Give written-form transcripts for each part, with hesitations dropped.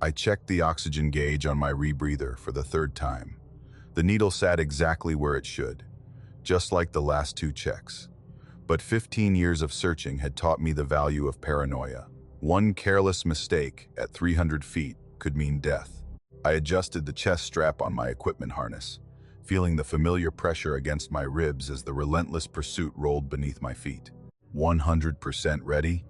I checked the oxygen gauge on my rebreather for the third time. The needle sat exactly where it should, just like the last two checks. But 15 years of searching had taught me the value of paranoia. One careless mistake at 300 feet could mean death. I adjusted the chest strap on my equipment harness, feeling the familiar pressure against my ribs as the relentless pursuit rolled beneath my feet. 100% ready?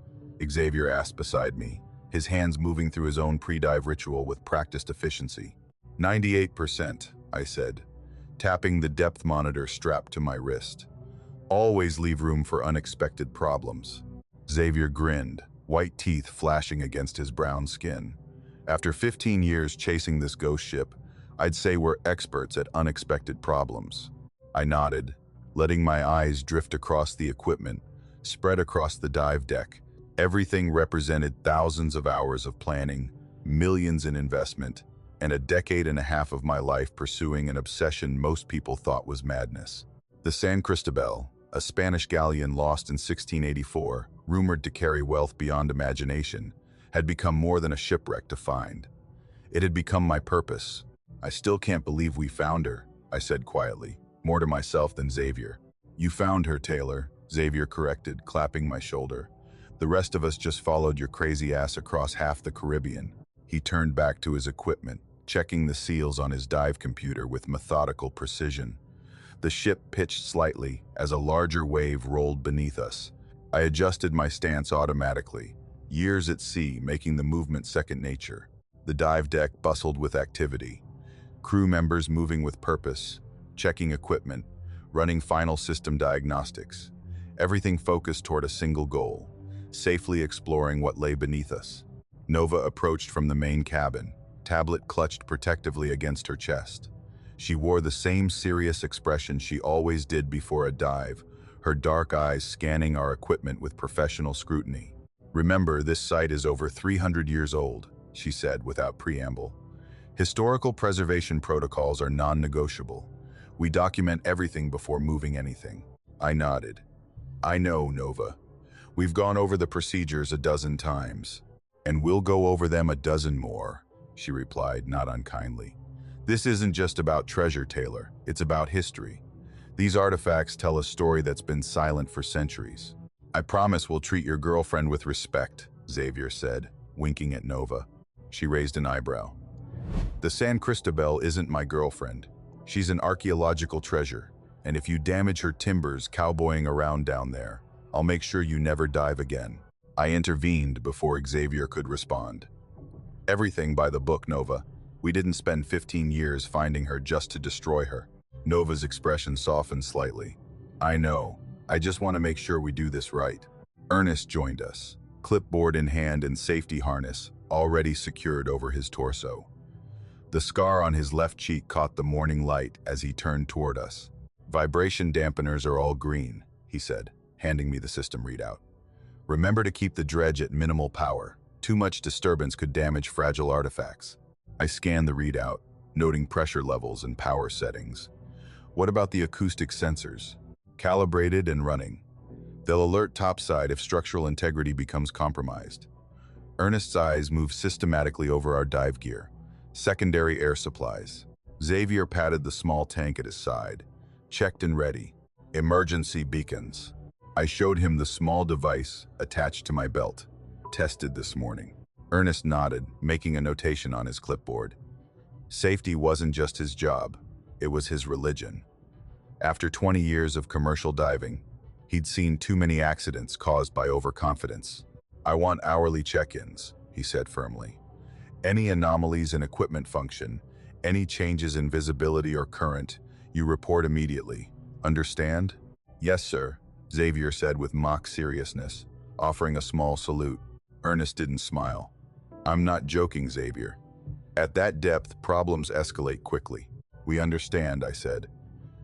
Xavier asked beside me, his hands moving through his own pre-dive ritual with practiced efficiency. 98%, I said, tapping the depth monitor strapped to my wrist. Always leave room for unexpected problems. Xavier grinned, white teeth flashing against his brown skin. After 15 years chasing this ghost ship, I'd say we're experts at unexpected problems. I nodded, letting my eyes drift across the equipment, spread across the dive deck. Everything represented thousands of hours of planning, millions in investment, and a decade and a half of my life pursuing an obsession most people thought was madness. The San Cristobal, a Spanish galleon lost in 1684, rumored to carry wealth beyond imagination, had become more than a shipwreck to find. It had become my purpose. I still can't believe we found her, I said quietly, more to myself than Xavier. You found her, Taylor, Xavier corrected, clapping my shoulder. The rest of us just followed your crazy ass across half the Caribbean. He turned back to his equipment, checking the seals on his dive computer with methodical precision. The ship pitched slightly as a larger wave rolled beneath us. I adjusted my stance automatically, years at sea making the movement second nature. The dive deck bustled with activity. Crew members moving with purpose, checking equipment, running final system diagnostics. Everything focused toward a single goal, safely exploring what lay beneath us. Nova approached from the main cabin, tablet clutched protectively against her chest. She wore the same serious expression she always did before a dive, her dark eyes scanning our equipment with professional scrutiny. Remember, this site is over 300 years old, she said without preamble. Historical preservation protocols are non-negotiable. We document everything before moving anything. I nodded. I know, Nova. We've gone over the procedures a dozen times, and we'll go over them a dozen more, she replied, not unkindly. This isn't just about treasure, Taylor. It's about history. These artifacts tell a story that's been silent for centuries. I promise we'll treat your girlfriend with respect, Xavier said, winking at Nova. She raised an eyebrow. The San Cristobal isn't my girlfriend. She's an archaeological treasure, and if you damage her timbers cowboying around down there, I'll make sure you never dive again. I intervened before Xavier could respond. Everything by the book, Nova. We didn't spend 15 years finding her just to destroy her. Nova's expression softened slightly. I know. I just want to make sure we do this right. Ernest joined us, clipboard in hand and safety harness already secured over his torso. The scar on his left cheek caught the morning light as he turned toward us. Vibration dampeners are all green, he said, handing me the system readout. Remember to keep the dredge at minimal power. Too much disturbance could damage fragile artifacts. I scanned the readout, noting pressure levels and power settings. What about the acoustic sensors? Calibrated and running. They'll alert topside if structural integrity becomes compromised. Ernest's eyes moved systematically over our dive gear. Secondary air supplies. Xavier patted the small tank at his side. Checked and ready. Emergency beacons. I showed him the small device attached to my belt. Tested this morning. Ernest nodded, making a notation on his clipboard. Safety wasn't just his job, it was his religion. After 20 years of commercial diving, he'd seen too many accidents caused by overconfidence. I want hourly check-ins, he said firmly. Any anomalies in equipment function, any changes in visibility or current, you report immediately. Understand? Yes, sir, Xavier said with mock seriousness, offering a small salute. Ernest didn't smile. I'm not joking, Xavier. At that depth, problems escalate quickly. We understand, I said.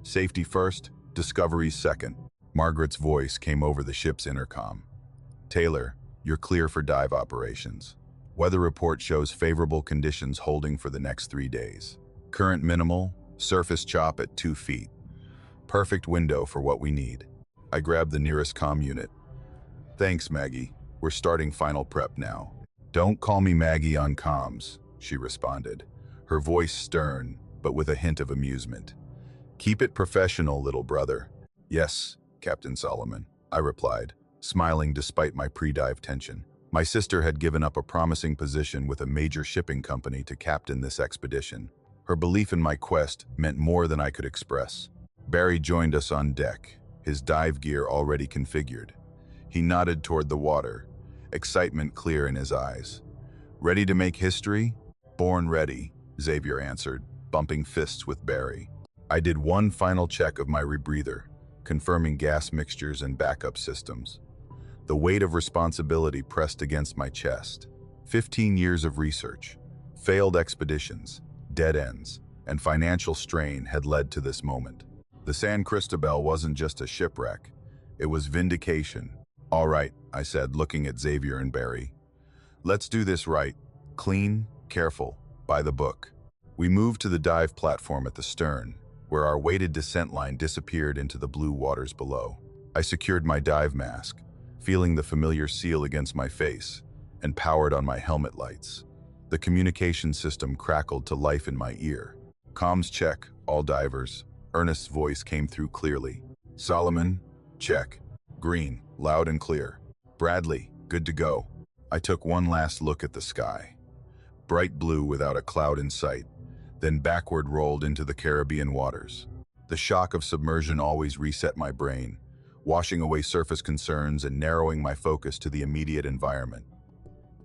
Safety first, discovery second. Margaret's voice came over the ship's intercom. Taylor, you're clear for dive operations. Weather report shows favorable conditions holding for the next 3 days. Current minimal, surface chop at 2 feet. Perfect window for what we need. I grabbed the nearest comm unit. Thanks, Maggie. We're starting final prep now. Don't call me Maggie on comms. she responded, her voice stern, but with a hint of amusement. "Keep it professional, little brother." "Yes, Captain Solomon," I replied, smiling despite my pre-dive tension. My sister had given up a promising position with a major shipping company to captain this expedition. Her belief in my quest meant more than I could express. Barry joined us on deck, his dive gear already configured. He nodded toward the water, excitement clear in his eyes. "Ready to make history?" "Born ready," Xavier answered, bumping fists with Barry. I did one final check of my rebreather, confirming gas mixtures and backup systems. The weight of responsibility pressed against my chest. 15 years of research, failed expeditions, dead ends, and financial strain had led to this moment. The San Cristobal wasn't just a shipwreck, it was vindication. "All right," I said, looking at Xavier and Barry. "Let's do this right. Clean, careful, by the book." We moved to the dive platform at the stern, where our weighted descent line disappeared into the blue waters below. I secured my dive mask, feeling the familiar seal against my face, and powered on my helmet lights. The communication system crackled to life in my ear. "Comms check, all divers." Ernest's voice came through clearly. "Solomon, check. Green, loud and clear. Bradley, good to go." I took one last look at the sky. Bright blue without a cloud in sight, then backward rolled into the Caribbean waters. The shock of submersion always reset my brain, washing away surface concerns and narrowing my focus to the immediate environment.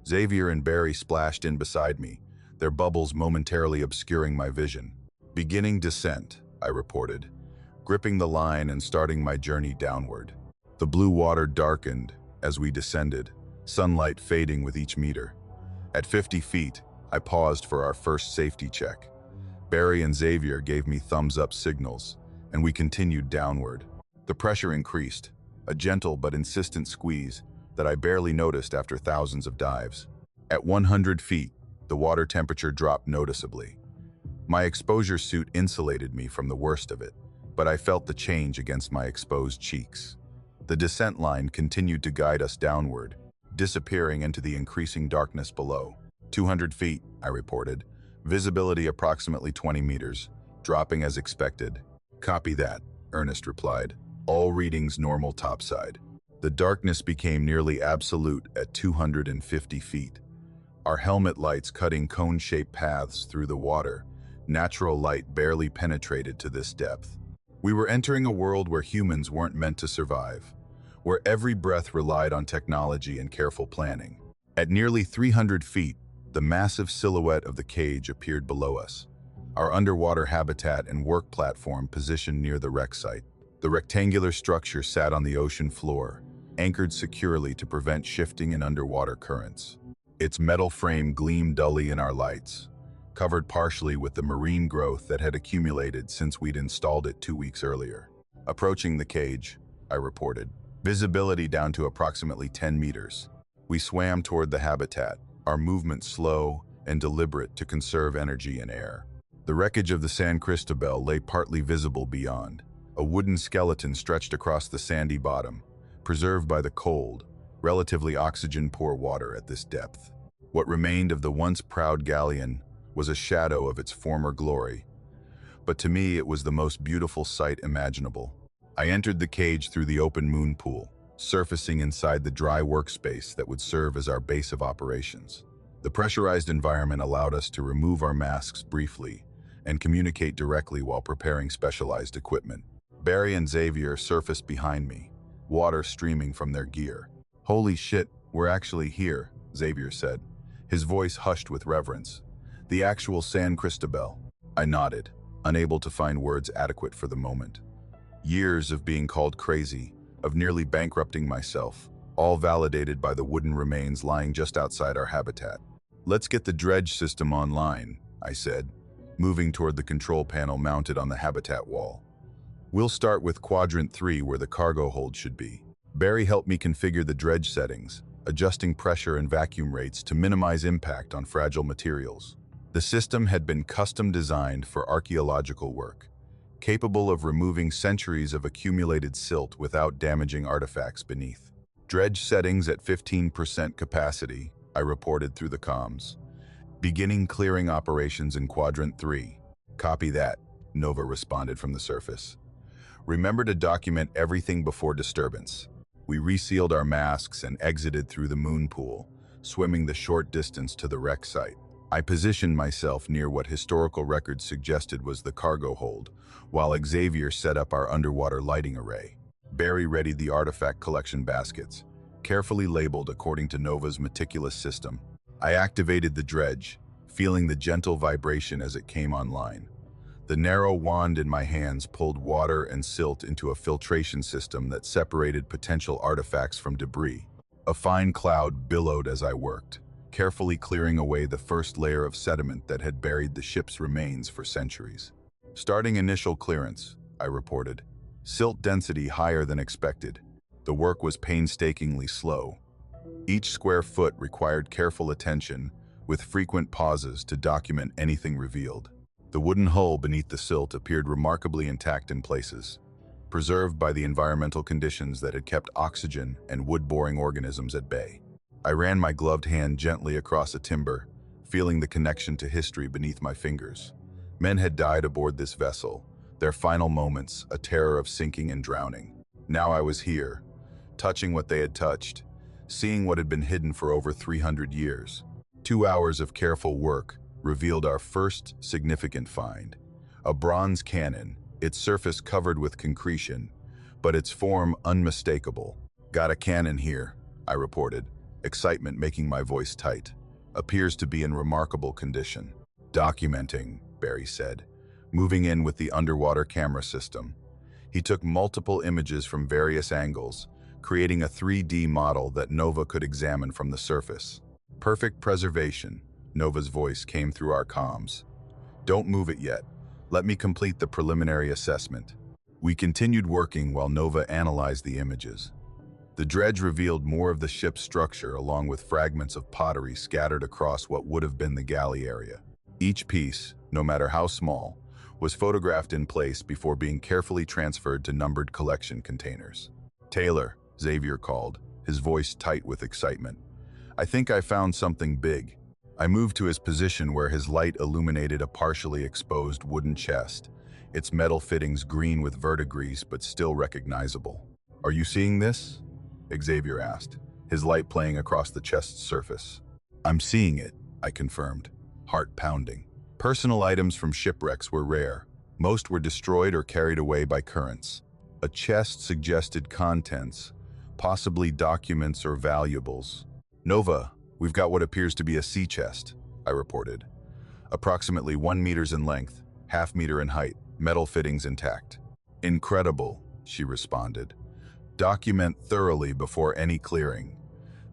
Xavier and Barry splashed in beside me, their bubbles momentarily obscuring my vision. "Beginning descent," I reported, gripping the line and starting my journey downward. The blue water darkened as we descended, sunlight fading with each meter. At 50 feet, I paused for our first safety check. Barry and Xavier gave me thumbs-up signals, and we continued downward. The pressure increased, a gentle but insistent squeeze that I barely noticed after thousands of dives. At 100 feet, the water temperature dropped noticeably. My exposure suit insulated me from the worst of it, but I felt the change against my exposed cheeks. The descent line continued to guide us downward, disappearing into the increasing darkness below. 200 feet, I reported. Visibility approximately 20 meters, dropping as expected. "Copy that," Ernest replied. "All readings normal topside." The darkness became nearly absolute at 250 feet. Our helmet lights cutting cone-shaped paths through the water. Natural light barely penetrated to this depth. We were entering a world where humans weren't meant to survive, where every breath relied on technology and careful planning. At nearly 300 feet, the massive silhouette of the cage appeared below us, our underwater habitat and work platform positioned near the wreck site. The rectangular structure sat on the ocean floor, anchored securely to prevent shifting in underwater currents. Its metal frame gleamed dully in our lights, covered partially with the marine growth that had accumulated since we'd installed it 2 weeks earlier. "Approaching the cage," I reported. Visibility down to approximately 10 meters. We swam toward the habitat, our movement slow and deliberate to conserve energy and air. The wreckage of the San Cristobal lay partly visible beyond, a wooden skeleton stretched across the sandy bottom, preserved by the cold, relatively oxygen-poor water at this depth. What remained of the once proud galleon was a shadow of its former glory, but to me it was the most beautiful sight imaginable. I entered the cage through the open moon pool, surfacing inside the dry workspace that would serve as our base of operations. The pressurized environment allowed us to remove our masks briefly and communicate directly while preparing specialized equipment. Barry and Xavier surfaced behind me, water streaming from their gear. "Holy shit, we're actually here," Xavier said, his voice hushed with reverence. "The actual San Cristobal." I nodded, unable to find words adequate for the moment. Years of being called crazy, of nearly bankrupting myself, all validated by the wooden remains lying just outside our habitat. "Let's get the dredge system online," I said, moving toward the control panel mounted on the habitat wall. "We'll start with quadrant 3 where the cargo hold should be." Barry helped me configure the dredge settings, adjusting pressure and vacuum rates to minimize impact on fragile materials. The system had been custom designed for archaeological work, capable of removing centuries of accumulated silt without damaging artifacts beneath. "Dredge settings at 15% capacity," I reported through the comms. Beginning clearing operations in Quadrant 3. Copy that, Nova responded from the surface. Remember to document everything before disturbance. We resealed our masks and exited through the moon pool, swimming the short distance to the wreck site. I positioned myself near what historical records suggested was the cargo hold, while Xavier set up our underwater lighting array. Barry readied the artifact collection baskets, carefully labeled according to Nova's meticulous system. I activated the dredge, feeling the gentle vibration as it came online. The narrow wand in my hands pulled water and silt into a filtration system that separated potential artifacts from debris. A fine cloud billowed as I worked, carefully clearing away the first layer of sediment that had buried the ship's remains for centuries. Starting initial clearance, I reported. Silt density higher than expected. The work was painstakingly slow. Each square foot required careful attention, with frequent pauses to document anything revealed. The wooden hull beneath the silt appeared remarkably intact in places, preserved by the environmental conditions that had kept oxygen and wood-boring organisms at bay. I ran my gloved hand gently across a timber, feeling the connection to history beneath my fingers. Men had died aboard this vessel, their final moments a terror of sinking and drowning. Now I was here, touching what they had touched, seeing what had been hidden for over 300 years. 2 hours of careful work revealed our first significant find. A bronze cannon, its surface covered with concretion, but its form unmistakable. Got a cannon here, I reported, excitement making my voice tight. Appears to be in remarkable condition. Documenting, Barry said, moving in with the underwater camera system. He took multiple images from various angles, creating a 3D model that Nova could examine from the surface. Perfect preservation, Nova's voice came through our comms. Don't move it yet. Let me complete the preliminary assessment. We continued working while Nova analyzed the images. The dredge revealed more of the ship's structure along with fragments of pottery scattered across what would have been the galley area. Each piece, no matter how small, was photographed in place before being carefully transferred to numbered collection containers. Taylor, Xavier called, his voice tight with excitement. I think I found something big. I moved to his position where his light illuminated a partially exposed wooden chest, its metal fittings green with verdigris but still recognizable. Are you seeing this? Xavier asked, his light playing across the chest's surface. I'm seeing it, I confirmed, heart pounding. Personal items from shipwrecks were rare. Most were destroyed or carried away by currents. A chest suggested contents, possibly documents or valuables. Nova, we've got what appears to be a sea chest, I reported. Approximately 1 meter in length, ½ meter in height, metal fittings intact. Incredible, she responded. Document thoroughly before any clearing.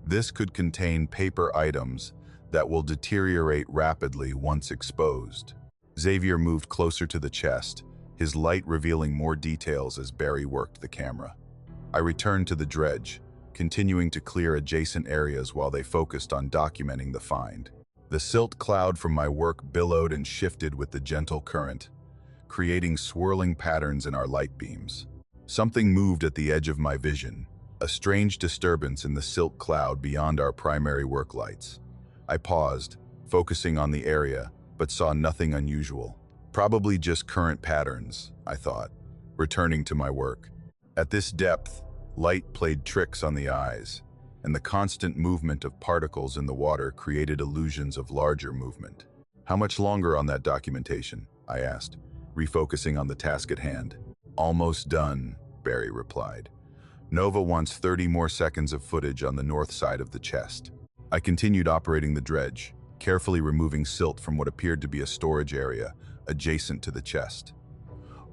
This could contain paper items that will deteriorate rapidly once exposed. Xavier moved closer to the chest, his light revealing more details as Barry worked the camera. I returned to the dredge, continuing to clear adjacent areas while they focused on documenting the find. The silt cloud from my work billowed and shifted with the gentle current, creating swirling patterns in our light beams. Something moved at the edge of my vision, a strange disturbance in the silt cloud beyond our primary work lights. I paused, focusing on the area, but saw nothing unusual. Probably just current patterns, I thought, returning to my work. At this depth, light played tricks on the eyes, and the constant movement of particles in the water created illusions of larger movement. How much longer on that documentation? I asked, refocusing on the task at hand. Almost done, Barry replied. Nova wants 30 more seconds of footage on the north side of the chest. I continued operating the dredge, carefully removing silt from what appeared to be a storage area adjacent to the chest.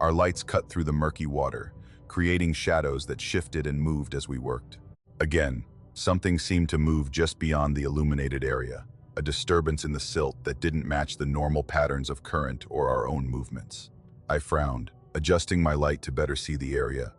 Our lights cut through the murky water, creating shadows that shifted and moved as we worked. Again, something seemed to move just beyond the illuminated area, a disturbance in the silt that didn't match the normal patterns of current or our own movements. I frowned, adjusting my light to better see the area,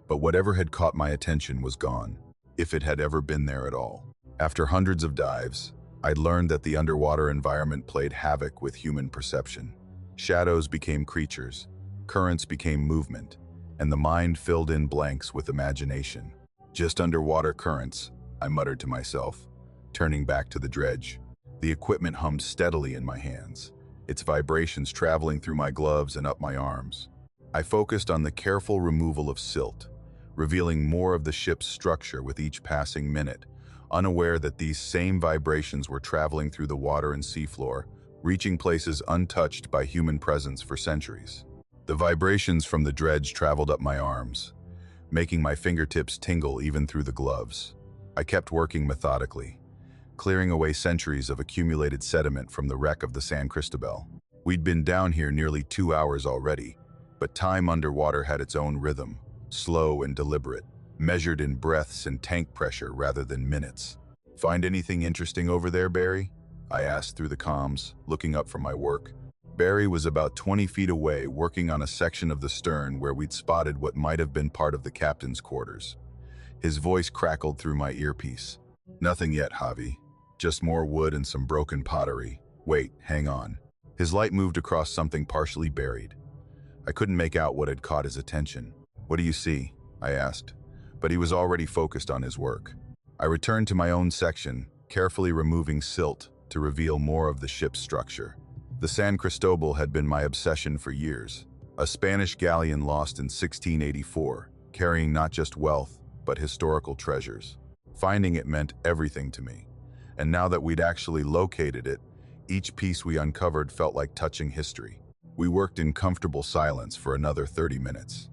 but whatever had caught my attention was gone, if it had ever been there at all. After hundreds of dives, I'd learned that the underwater environment played havoc with human perception. Shadows became creatures, currents became movement, and the mind filled in blanks with imagination. Just underwater currents, I muttered to myself, turning back to the dredge. The equipment hummed steadily in my hands, its vibrations traveling through my gloves and up my arms. I focused on the careful removal of silt, revealing more of the ship's structure with each passing minute, unaware that these same vibrations were traveling through the water and seafloor, reaching places untouched by human presence for centuries. The vibrations from the dredge traveled up my arms, making my fingertips tingle even through the gloves. I kept working methodically, clearing away centuries of accumulated sediment from the wreck of the San Cristobal. We'd been down here nearly 2 hours already, but time underwater had its own rhythm, slow and deliberate, measured in breaths and tank pressure rather than minutes. "Find anything interesting over there, Barry?" I asked through the comms, looking up from my work. Barry was about 20 feet away, working on a section of the stern where we'd spotted what might have been part of the captain's quarters. His voice crackled through my earpiece. "Nothing yet, Javi. Just more wood and some broken pottery. Wait, hang on." His light moved across something partially buried. I couldn't make out what had caught his attention. "What do you see?" I asked, but he was already focused on his work. I returned to my own section, carefully removing silt to reveal more of the ship's structure. The San Cristobal had been my obsession for years, a Spanish galleon lost in 1684, carrying not just wealth, but historical treasures. Finding it meant everything to me, and now that we'd actually located it, each piece we uncovered felt like touching history. We worked in comfortable silence for another 30 minutes.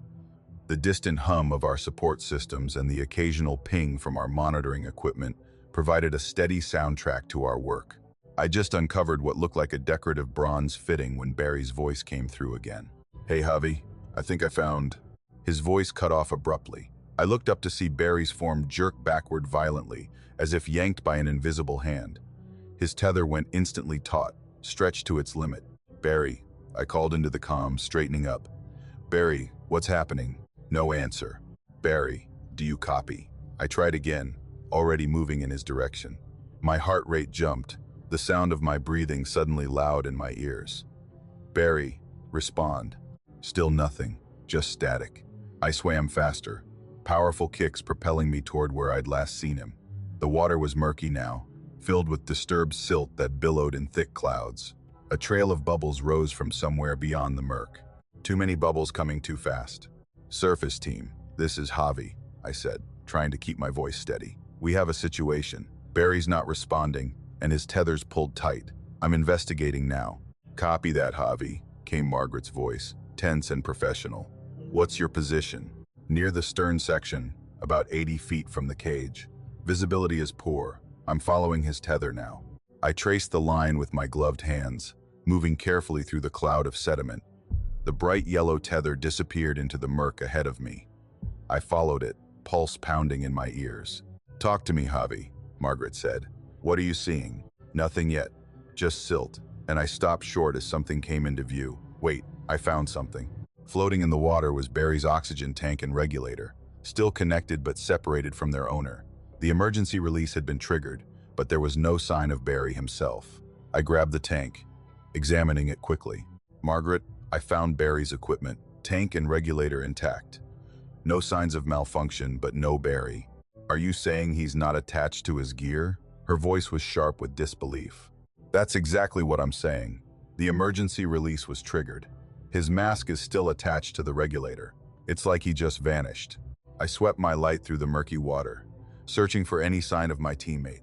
The distant hum of our support systems and the occasional ping from our monitoring equipment provided a steady soundtrack to our work. I just uncovered what looked like a decorative bronze fitting when Barry's voice came through again. "Hey, Javi, I think I found..." His voice cut off abruptly. I looked up to see Barry's form jerk backward violently, as if yanked by an invisible hand. His tether went instantly taut, stretched to its limit. "Barry," I called into the comms, straightening up. "Barry, what's happening?" No answer. "Barry, do you copy?" I tried again, already moving in his direction. My heart rate jumped, the sound of my breathing suddenly loud in my ears. "Barry, respond." Still nothing, just static. I swam faster, powerful kicks propelling me toward where I'd last seen him. The water was murky now, filled with disturbed silt that billowed in thick clouds. A trail of bubbles rose from somewhere beyond the murk. Too many bubbles coming too fast. "Surface team, this is Javi," I said, trying to keep my voice steady. "We have a situation. Barry's not responding, and his tether's pulled tight. I'm investigating now." "Copy that, Javi," came Margaret's voice, tense and professional. "What's your position?" "Near the stern section, about 80 feet from the cage. Visibility is poor. I'm following his tether now." I traced the line with my gloved hands, moving carefully through the cloud of sediment. The bright yellow tether disappeared into the murk ahead of me. I followed it, pulse pounding in my ears. "Talk to me, Javi," Margaret said. "What are you seeing?" "Nothing yet, just silt," and I stopped short as something came into view. "Wait, I found something." Floating in the water was Barry's oxygen tank and regulator, still connected but separated from their owner. The emergency release had been triggered, but there was no sign of Barry himself. I grabbed the tank, examining it quickly. "Margaret, I found Barry's equipment, tank and regulator intact. No signs of malfunction, but no Barry." "Are you saying he's not attached to his gear?" Her voice was sharp with disbelief. "That's exactly what I'm saying. The emergency release was triggered. His mask is still attached to the regulator. It's like he just vanished." I swept my light through the murky water, searching for any sign of my teammate.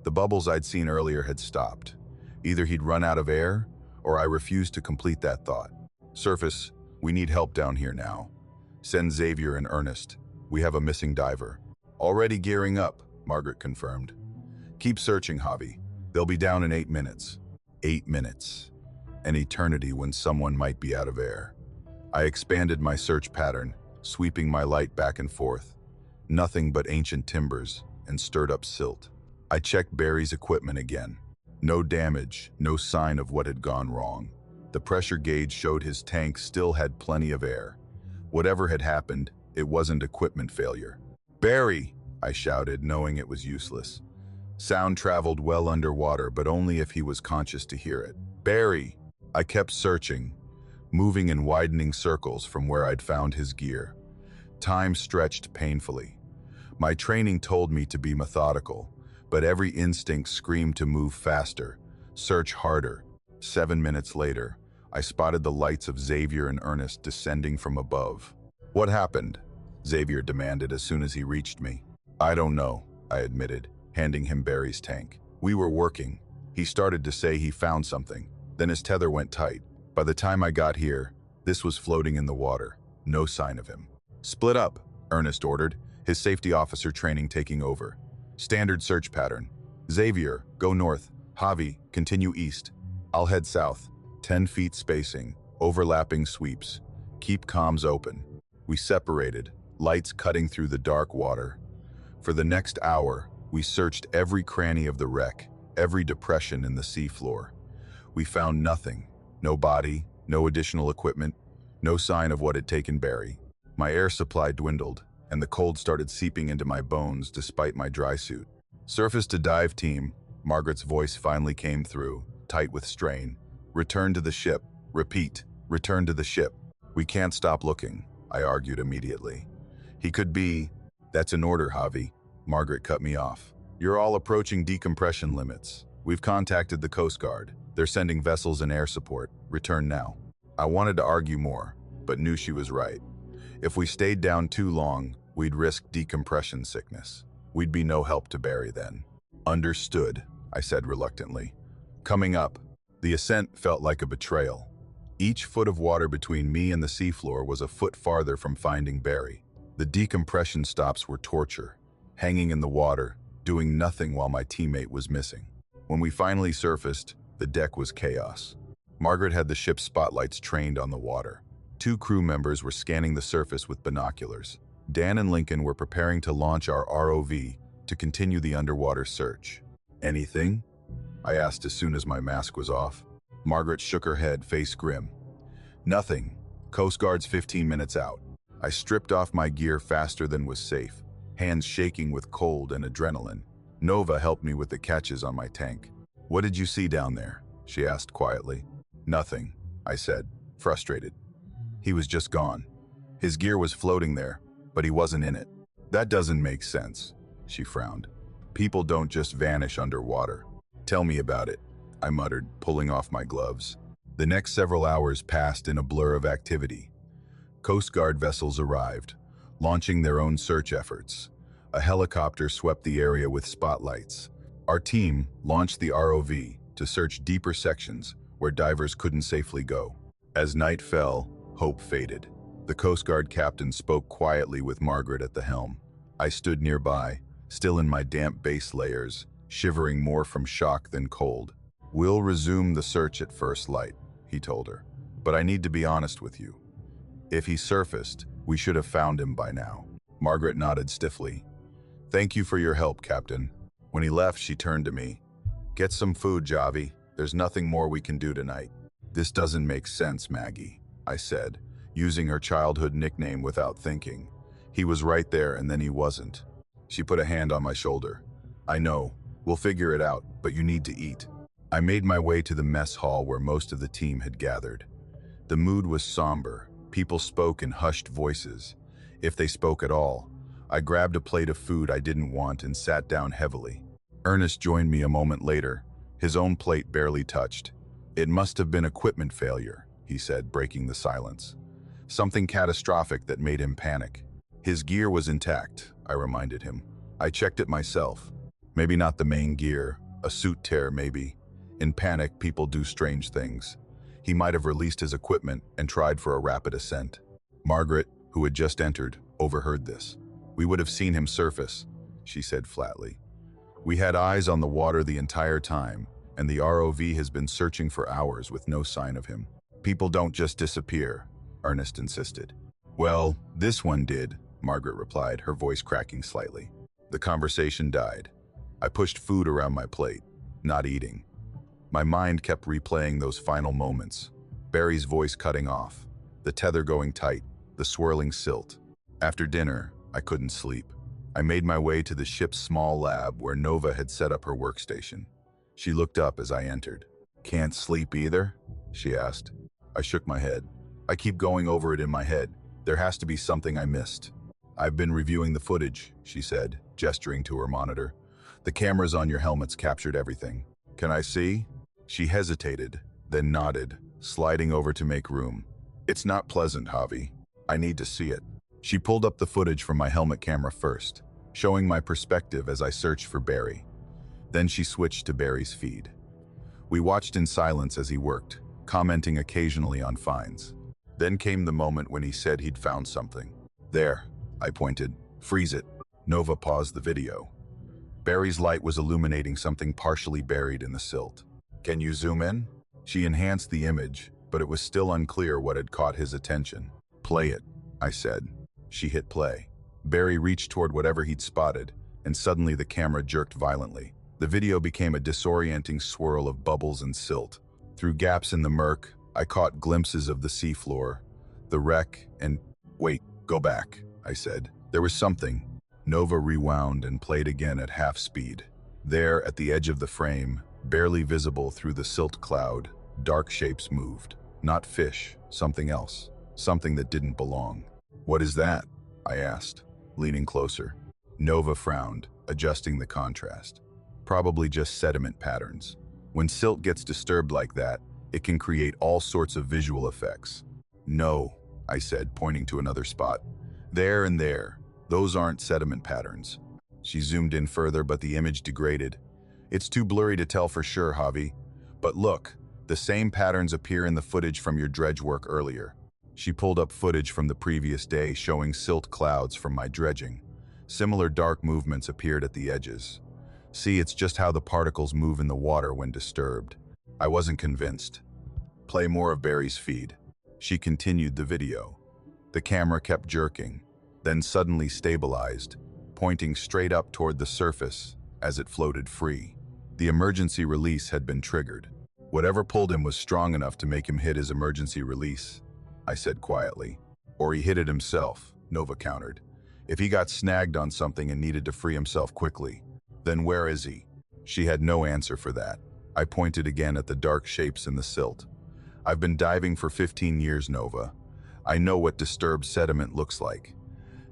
The bubbles I'd seen earlier had stopped. Either he'd run out of air, or I refused to complete that thought. "Surface, we need help down here now. Send Xavier and Ernest. We have a missing diver." "Already gearing up," Margaret confirmed. "Keep searching, Javi. They'll be down in 8 minutes. 8 minutes. An eternity when someone might be out of air. I expanded my search pattern, sweeping my light back and forth. Nothing but ancient timbers and stirred up silt. I checked Barry's equipment again. No damage, no sign of what had gone wrong. The pressure gauge showed his tank still had plenty of air. Whatever had happened, it wasn't equipment failure. "Barry!" I shouted, knowing it was useless. Sound traveled well underwater, but only if he was conscious to hear it. "Barry!" I kept searching, moving in widening circles from where I'd found his gear. Time stretched painfully. My training told me to be methodical, but every instinct screamed to move faster, Search harder. 7 minutes later, I spotted the lights of Xavier and Ernest descending from above. What happened? Xavier demanded as soon as he reached me. I don't know, I admitted, handing him Barry's tank. We were working. He started to say he found something. Then his tether went tight. By the time I got here, this was floating in the water. No sign of him. Split up, Ernest ordered, his safety officer training taking over. Standard search pattern. Xavier, go north. Javi, continue east. I'll head south. 10 feet spacing, overlapping sweeps. Keep comms open. We separated, lights cutting through the dark water. For the next hour, we searched every cranny of the wreck, every depression in the seafloor. We found nothing. No body, no additional equipment, no sign of what had taken Barry. My air supply dwindled, and the cold started seeping into my bones despite my dry suit. Surface to dive team, Margaret's voice finally came through, tight with strain. Return to the ship. Repeat, return to the ship. We can't stop looking, I argued immediately. He could be... That's an order, Javi. Margaret cut me off. You're all approaching decompression limits. We've contacted the Coast Guard. They're sending vessels and air support. Return now. I wanted to argue more, but knew she was right. If we stayed down too long, we'd risk decompression sickness. We'd be no help to Barry then. Understood, I said reluctantly. Coming up, the ascent felt like a betrayal. Each foot of water between me and the seafloor was a foot farther from finding Barry. The decompression stops were torture, hanging in the water, doing nothing while my teammate was missing. When we finally surfaced, the deck was chaos. Margaret had the ship's spotlights trained on the water. 2 crew members were scanning the surface with binoculars. Dan and Lincoln were preparing to launch our ROV to continue the underwater search. Anything? I asked as soon as my mask was off. Margaret shook her head, face grim. Nothing. Coast Guard's 15 minutes out. I stripped off my gear faster than was safe, hands shaking with cold and adrenaline. Nova helped me with the catches on my tank. What did you see down there? She asked quietly. Nothing, I said, frustrated. He was just gone. His gear was floating there, but he wasn't in it. That doesn't make sense, she frowned. People don't just vanish underwater. Tell me about it, I muttered, pulling off my gloves. The next several hours passed in a blur of activity. Coast Guard vessels arrived, launching their own search efforts. A helicopter swept the area with spotlights. Our team launched the ROV to search deeper sections where divers couldn't safely go. As night fell, hope faded. The Coast Guard captain spoke quietly with Margaret at the helm. I stood nearby, still in my damp base layers, shivering more from shock than cold. We'll resume the search at first light, he told her. But I need to be honest with you. If he surfaced, we should have found him by now. Margaret nodded stiffly. Thank you for your help, Captain. When he left, she turned to me. Get some food, Javi. There's nothing more we can do tonight. This doesn't make sense, Maggie, I said, using her childhood nickname without thinking. He was right there and then he wasn't. She put a hand on my shoulder. I know, we'll figure it out, but you need to eat. I made my way to the mess hall where most of the team had gathered. The mood was somber. People spoke in hushed voices. If they spoke at all, I grabbed a plate of food I didn't want and sat down heavily. Ernest joined me a moment later, his own plate barely touched. It must have been equipment failure, he said, breaking the silence. Something catastrophic that made him panic. His gear was intact, I reminded him. I checked it myself. Maybe not the main gear, a suit tear maybe. In panic, people do strange things. He might have released his equipment and tried for a rapid ascent. Margaret, who had just entered, overheard this. We would have seen him surface, she said flatly. We had eyes on the water the entire time, and the ROV has been searching for hours with no sign of him. People don't just disappear, Ernest insisted. Well, this one did, Margaret replied, her voice cracking slightly. The conversation died. I pushed food around my plate, not eating. My mind kept replaying those final moments. Barry's voice cutting off, the tether going tight, the swirling silt. After dinner, I couldn't sleep. I made my way to the ship's small lab where Nova had set up her workstation. She looked up as I entered. Can't sleep either? She asked. I shook my head. I keep going over it in my head. There has to be something I missed. I've been reviewing the footage, she said, gesturing to her monitor. The cameras on your helmets captured everything. Can I see? She hesitated, then nodded, sliding over to make room. It's not pleasant, Javi. I need to see it. She pulled up the footage from my helmet camera first, showing my perspective as I searched for Barry. Then she switched to Barry's feed. We watched in silence as he worked, commenting occasionally on finds. Then came the moment when he said he'd found something. There, I pointed. Freeze it. Nova paused the video. Barry's light was illuminating something partially buried in the silt. Can you zoom in? She enhanced the image, but it was still unclear what had caught his attention. Play it, I said. She hit play. Barry reached toward whatever he'd spotted, and suddenly the camera jerked violently. The video became a disorienting swirl of bubbles and silt. Through gaps in the murk, I caught glimpses of the seafloor, the wreck, and... Wait, go back, I said. There was something. Nova rewound and played again at half speed. There, at the edge of the frame, barely visible through the silt cloud, dark shapes moved. Not fish, something else. Something that didn't belong. What is that? I asked, leaning closer. Nova frowned, adjusting the contrast. Probably just sediment patterns. When silt gets disturbed like that, it can create all sorts of visual effects. No, I said, pointing to another spot. There and there. Those aren't sediment patterns. She zoomed in further, but the image degraded. It's too blurry to tell for sure, Javi. But look, the same patterns appear in the footage from your dredge work earlier. She pulled up footage from the previous day showing silt clouds from my dredging. Similar dark movements appeared at the edges. See, it's just how the particles move in the water when disturbed. I wasn't convinced. Play more of Barry's feed. She continued the video. The camera kept jerking, then suddenly stabilized, pointing straight up toward the surface as it floated free. The emergency release had been triggered. Whatever pulled him was strong enough to make him hit his emergency release, I said quietly. Or he hit it himself, Nova countered. If he got snagged on something and needed to free himself quickly, then where is he? She had no answer for that. I pointed again at the dark shapes in the silt. I've been diving for 15 years, Nova. I know what disturbed sediment looks like.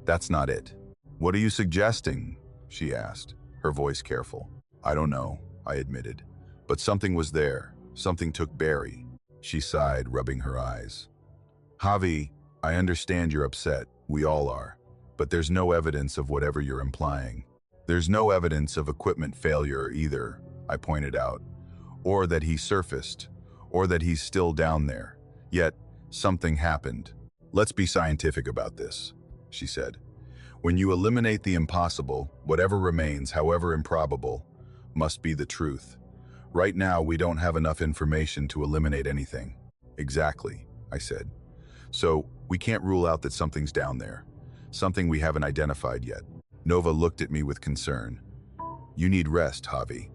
That's not it. What are you suggesting? She asked, her voice careful. I don't know, I admitted. But something was there. Something took Barry. She sighed, rubbing her eyes. Javi, I understand you're upset. We all are. But there's no evidence of whatever you're implying. There's no evidence of equipment failure either, I pointed out. Or that he surfaced. Or that he's still down there. Yet, something happened. Let's be scientific about this, she said. When you eliminate the impossible, whatever remains, however improbable, must be the truth. Right now, we don't have enough information to eliminate anything. Exactly, I said. So, we can't rule out that something's down there. Something we haven't identified yet. Nova looked at me with concern. You need rest, Javi.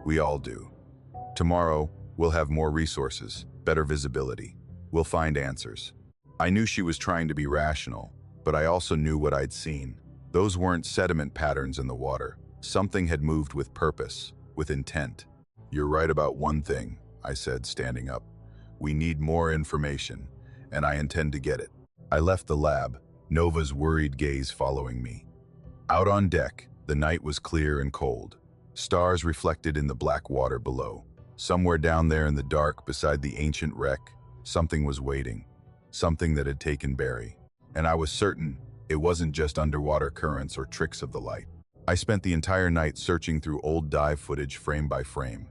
We all do. Tomorrow, we'll have more resources, better visibility. We'll find answers. I knew she was trying to be rational, but I also knew what I'd seen. Those weren't sediment patterns in the water. Something had moved with purpose, with intent. You're right about one thing, I said, standing up. We need more information, and I intend to get it. I left the lab, Nova's worried gaze following me. Out on deck, the night was clear and cold. Stars reflected in the black water below. Somewhere down there in the dark, beside the ancient wreck, something was waiting. Something that had taken Barry. And I was certain it wasn't just underwater currents or tricks of the light. I spent the entire night searching through old dive footage frame by frame.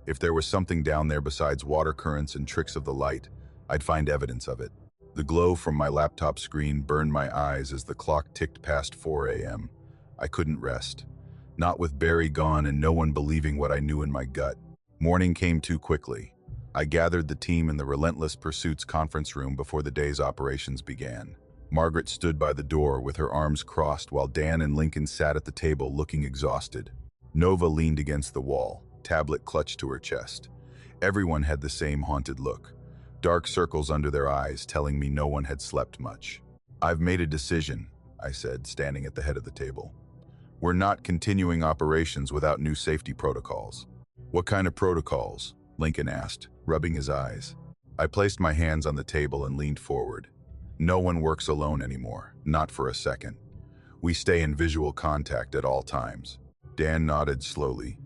If there was something down there besides water currents and tricks of the light, I'd find evidence of it. The glow from my laptop screen burned my eyes as the clock ticked past 4 a.m. I couldn't rest. Not with Barry gone and no one believing what I knew in my gut. Morning came too quickly. I gathered the team in the Relentless Pursuits conference room before the day's operations began. Margaret stood by the door with her arms crossed while Dan and Lincoln sat at the table looking exhausted. Nova leaned against the wall, tablet clutched to her chest. Everyone had the same haunted look. Dark circles under their eyes telling me no one had slept much. I've made a decision, I said, standing at the head of the table. We're not continuing operations without new safety protocols. What kind of protocols? Lincoln asked, rubbing his eyes. I placed my hands on the table and leaned forward. No one works alone anymore, not for a second. We stay in visual contact at all times. Dan nodded slowly.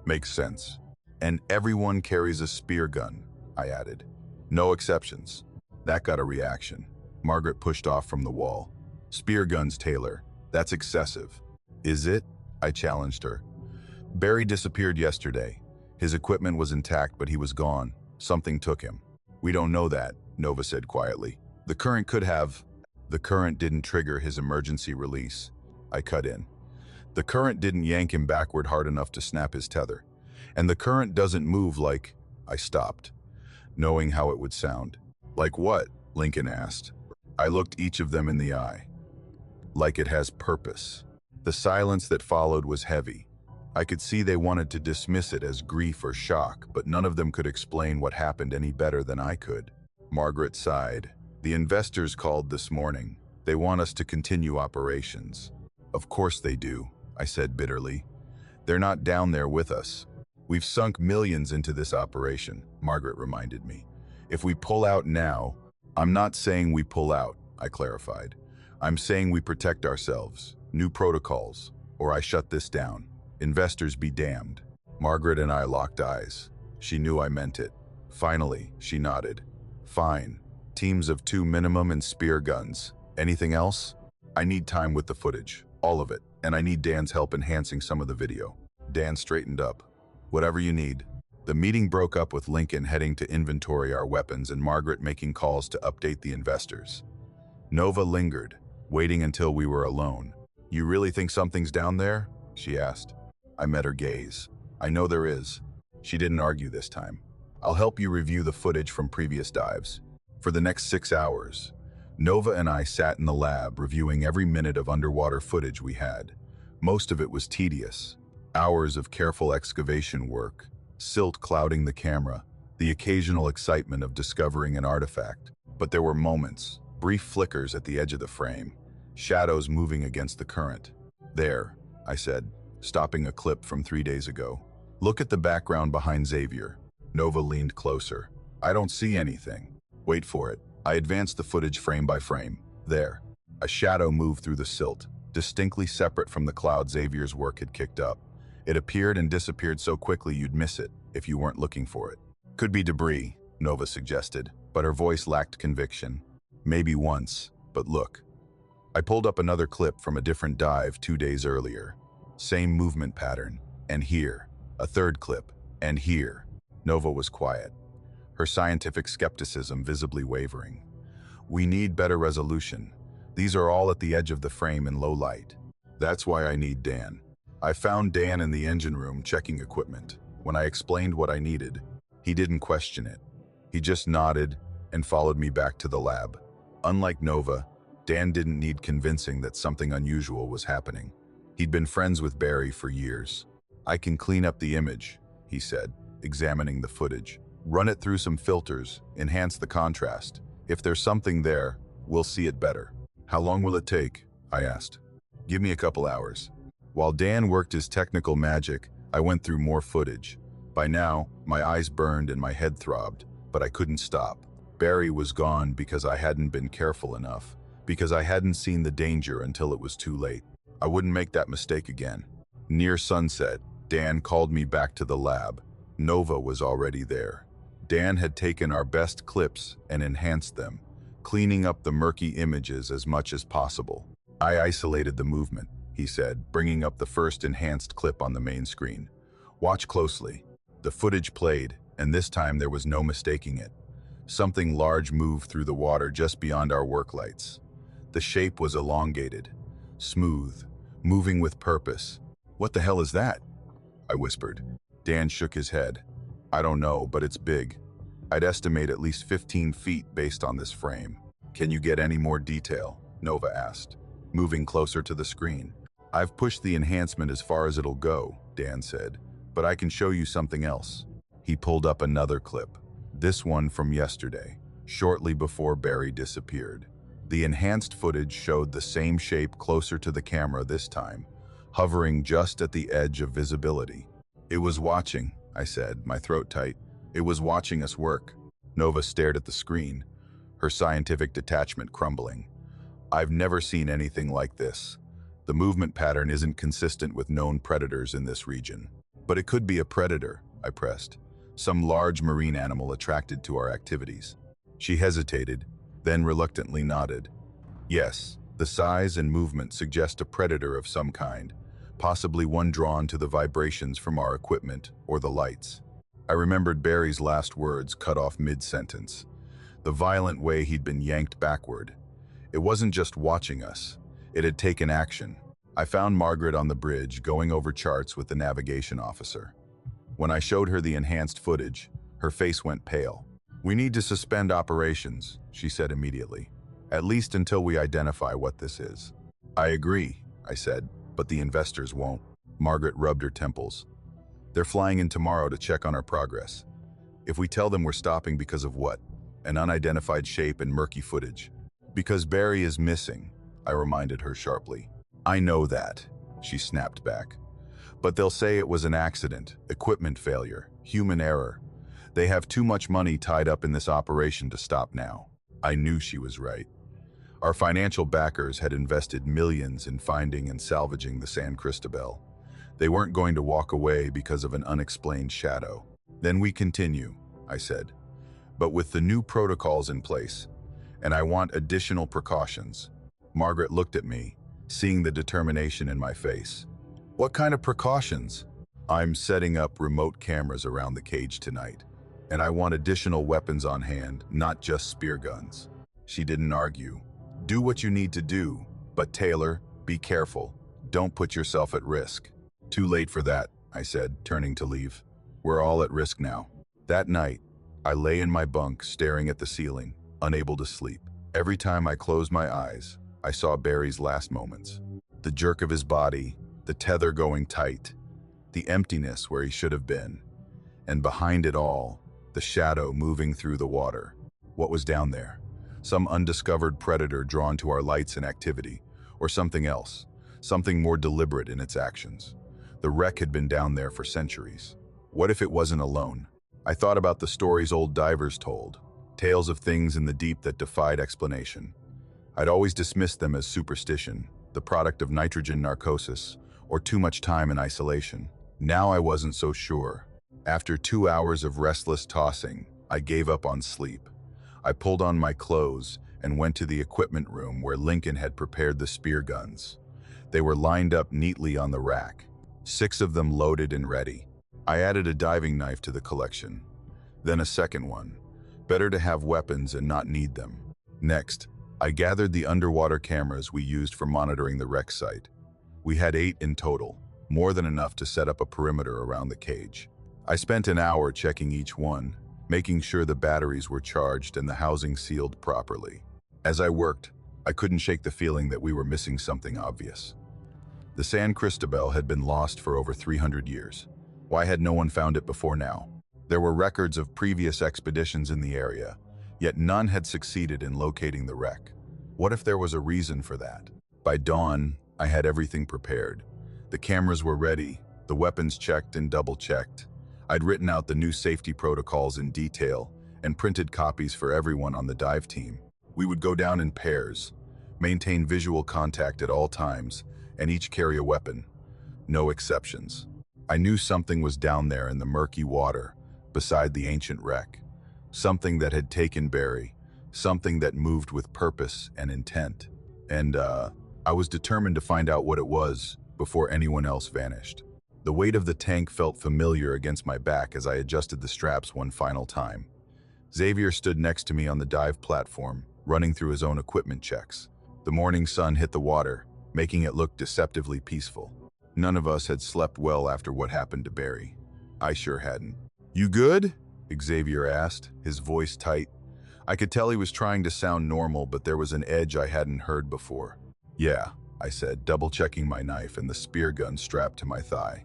Makes sense. And everyone carries a spear gun, I added. No exceptions. That got a reaction. Margaret pushed off from the wall. Spear guns, Taylor. That's excessive. Is it? I challenged her. Barry disappeared yesterday. His equipment was intact, but he was gone. Something took him. We don't know that, Nova said quietly. The current could have. The current didn't trigger his emergency release. I cut in. The current didn't yank him backward hard enough to snap his tether. And the current doesn't move like... I stopped, knowing how it would sound. Like what? Lincoln asked. I looked each of them in the eye. Like it has purpose. The silence that followed was heavy. I could see they wanted to dismiss it as grief or shock, but none of them could explain what happened any better than I could. Margaret sighed. The investors called this morning. They want us to continue operations. Of course they do, I said bitterly. They're not down there with us. We've sunk millions into this operation, Margaret reminded me. If we pull out now, I'm not saying we pull out, I clarified. I'm saying we protect ourselves, new protocols, or I shut this down. Investors be damned. Margaret and I locked eyes. She knew I meant it. Finally, she nodded. Fine. Teams of 2 minimum and spear guns. Anything else? I need time with the footage, all of it, and I need Dan's help enhancing some of the video. Dan straightened up. Whatever you need. The meeting broke up with Lincoln heading to inventory our weapons and Margaret making calls to update the investors. Nova lingered, waiting until we were alone. You really think something's down there? She asked. I met her gaze. I know there is. She didn't argue this time. I'll help you review the footage from previous dives. For the next 6 hours, Nova and I sat in the lab reviewing every minute of underwater footage we had. Most of it was tedious. Hours of careful excavation work, silt clouding the camera, the occasional excitement of discovering an artifact. But there were moments, brief flickers at the edge of the frame, shadows moving against the current. There, I said, stopping a clip from 3 days ago. Look at the background behind Xavier. Nova leaned closer. I don't see anything. Wait for it. I advanced the footage frame by frame. There. A shadow moved through the silt, distinctly separate from the cloud Xavier's work had kicked up. It appeared and disappeared so quickly you'd miss it if you weren't looking for it. Could be debris, Nova suggested, but her voice lacked conviction. Maybe once, but look. I pulled up another clip from a different dive 2 days earlier. Same movement pattern, and here. A third clip, and here. Nova was quiet, her scientific skepticism visibly wavering. We need better resolution. These are all at the edge of the frame in low light. That's why I need Dan. I found Dan in the engine room checking equipment. When I explained what I needed, he didn't question it. He just nodded and followed me back to the lab. Unlike Nova, Dan didn't need convincing that something unusual was happening. He'd been friends with Barry for years. I can clean up the image, he said, examining the footage. Run it through some filters, enhance the contrast. If there's something there, we'll see it better. How long will it take? I asked. Give me a couple hours. While Dan worked his technical magic, I went through more footage. By now, my eyes burned and my head throbbed, but I couldn't stop. Barry was gone because I hadn't been careful enough, because I hadn't seen the danger until it was too late. I wouldn't make that mistake again. Near sunset, Dan called me back to the lab. Nova was already there. Dan had taken our best clips and enhanced them, cleaning up the murky images as much as possible. I isolated the movement, he said, bringing up the first enhanced clip on the main screen. Watch closely. The footage played, and this time there was no mistaking it. Something large moved through the water just beyond our work lights. The shape was elongated, smooth, moving with purpose. What the hell is that? I whispered. Dan shook his head. I don't know, but it's big. I'd estimate at least 15 feet based on this frame. Can you get any more detail? Nova asked, moving closer to the screen. I've pushed the enhancement as far as it'll go, Dan said, but I can show you something else. He pulled up another clip, this one from yesterday, shortly before Barry disappeared. The enhanced footage showed the same shape closer to the camera this time, hovering just at the edge of visibility. It was watching, I said, my throat tight. It was watching us work. Nova stared at the screen, her scientific detachment crumbling. I've never seen anything like this. The movement pattern isn't consistent with known predators in this region. But it could be a predator, I pressed. Some large marine animal attracted to our activities. She hesitated, then reluctantly nodded. Yes, the size and movement suggest a predator of some kind, possibly one drawn to the vibrations from our equipment or the lights. I remembered Barry's last words cut off mid-sentence, the violent way he'd been yanked backward. It wasn't just watching us, it had taken action. I found Margaret on the bridge going over charts with the navigation officer. When I showed her the enhanced footage, her face went pale. "We need to suspend operations," she said immediately, "at least until we identify what this is." "I agree," I said, "but the investors won't." Margaret rubbed her temples. "They're flying in tomorrow to check on our progress. If we tell them we're stopping because of what? An unidentified shape and murky footage." "Because Barry is missing," I reminded her sharply. "I know that," she snapped back. "But they'll say it was an accident, equipment failure, human error. They have too much money tied up in this operation to stop now." I knew she was right. Our financial backers had invested millions in finding and salvaging the San Cristobal. They weren't going to walk away because of an unexplained shadow. "Then we continue," I said, "but with the new protocols in place, and I want additional precautions." Margaret looked at me, seeing the determination in my face. "What kind of precautions?" "I'm setting up remote cameras around the cage tonight, and I want additional weapons on hand, not just spear guns." She didn't argue. "Do what you need to do, but Taylor, be careful. Don't put yourself at risk." "Too late for that," I said, turning to leave. "We're all at risk now." That night, I lay in my bunk staring at the ceiling, unable to sleep. Every time I closed my eyes, I saw Barry's last moments. The jerk of his body, the tether going tight, the emptiness where he should have been. And behind it all, the shadow moving through the water. What was down there? Some undiscovered predator drawn to our lights and activity, or something else, something more deliberate in its actions. The wreck had been down there for centuries. What if it wasn't alone? I thought about the stories old divers told, tales of things in the deep that defied explanation. I'd always dismissed them as superstition, the product of nitrogen narcosis, or too much time in isolation. Now I wasn't so sure. After 2 hours of restless tossing, I gave up on sleep. I pulled on my clothes and went to the equipment room where Lincoln had prepared the spear guns. They were lined up neatly on the rack, 6 of them loaded and ready. I added a diving knife to the collection, then a second one. Better to have weapons and not need them. Next, I gathered the underwater cameras we used for monitoring the wreck site. We had 8 in total, more than enough to set up a perimeter around the cage. I spent an hour checking each one, making sure the batteries were charged and the housing sealed properly. As I worked, I couldn't shake the feeling that we were missing something obvious. The San Cristobal had been lost for over 300 years. Why had no one found it before now? There were records of previous expeditions in the area, yet none had succeeded in locating the wreck. What if there was a reason for that? By dawn, I had everything prepared. The cameras were ready, the weapons checked and double-checked. I'd written out the new safety protocols in detail and printed copies for everyone on the dive team. We would go down in pairs, maintain visual contact at all times, and each carry a weapon. No exceptions. I knew something was down there in the murky water, beside the ancient wreck. Something that had taken Barry, something that moved with purpose and intent. And I was determined to find out what it was before anyone else vanished. The weight of the tank felt familiar against my back as I adjusted the straps one final time. Xavier stood next to me on the dive platform, running through his own equipment checks. The morning sun hit the water, making it look deceptively peaceful. None of us had slept well after what happened to Barry. I sure hadn't. "You good?" Xavier asked, his voice tight. I could tell he was trying to sound normal, but there was an edge I hadn't heard before. "Yeah," I said, double-checking my knife and the spear gun strapped to my thigh.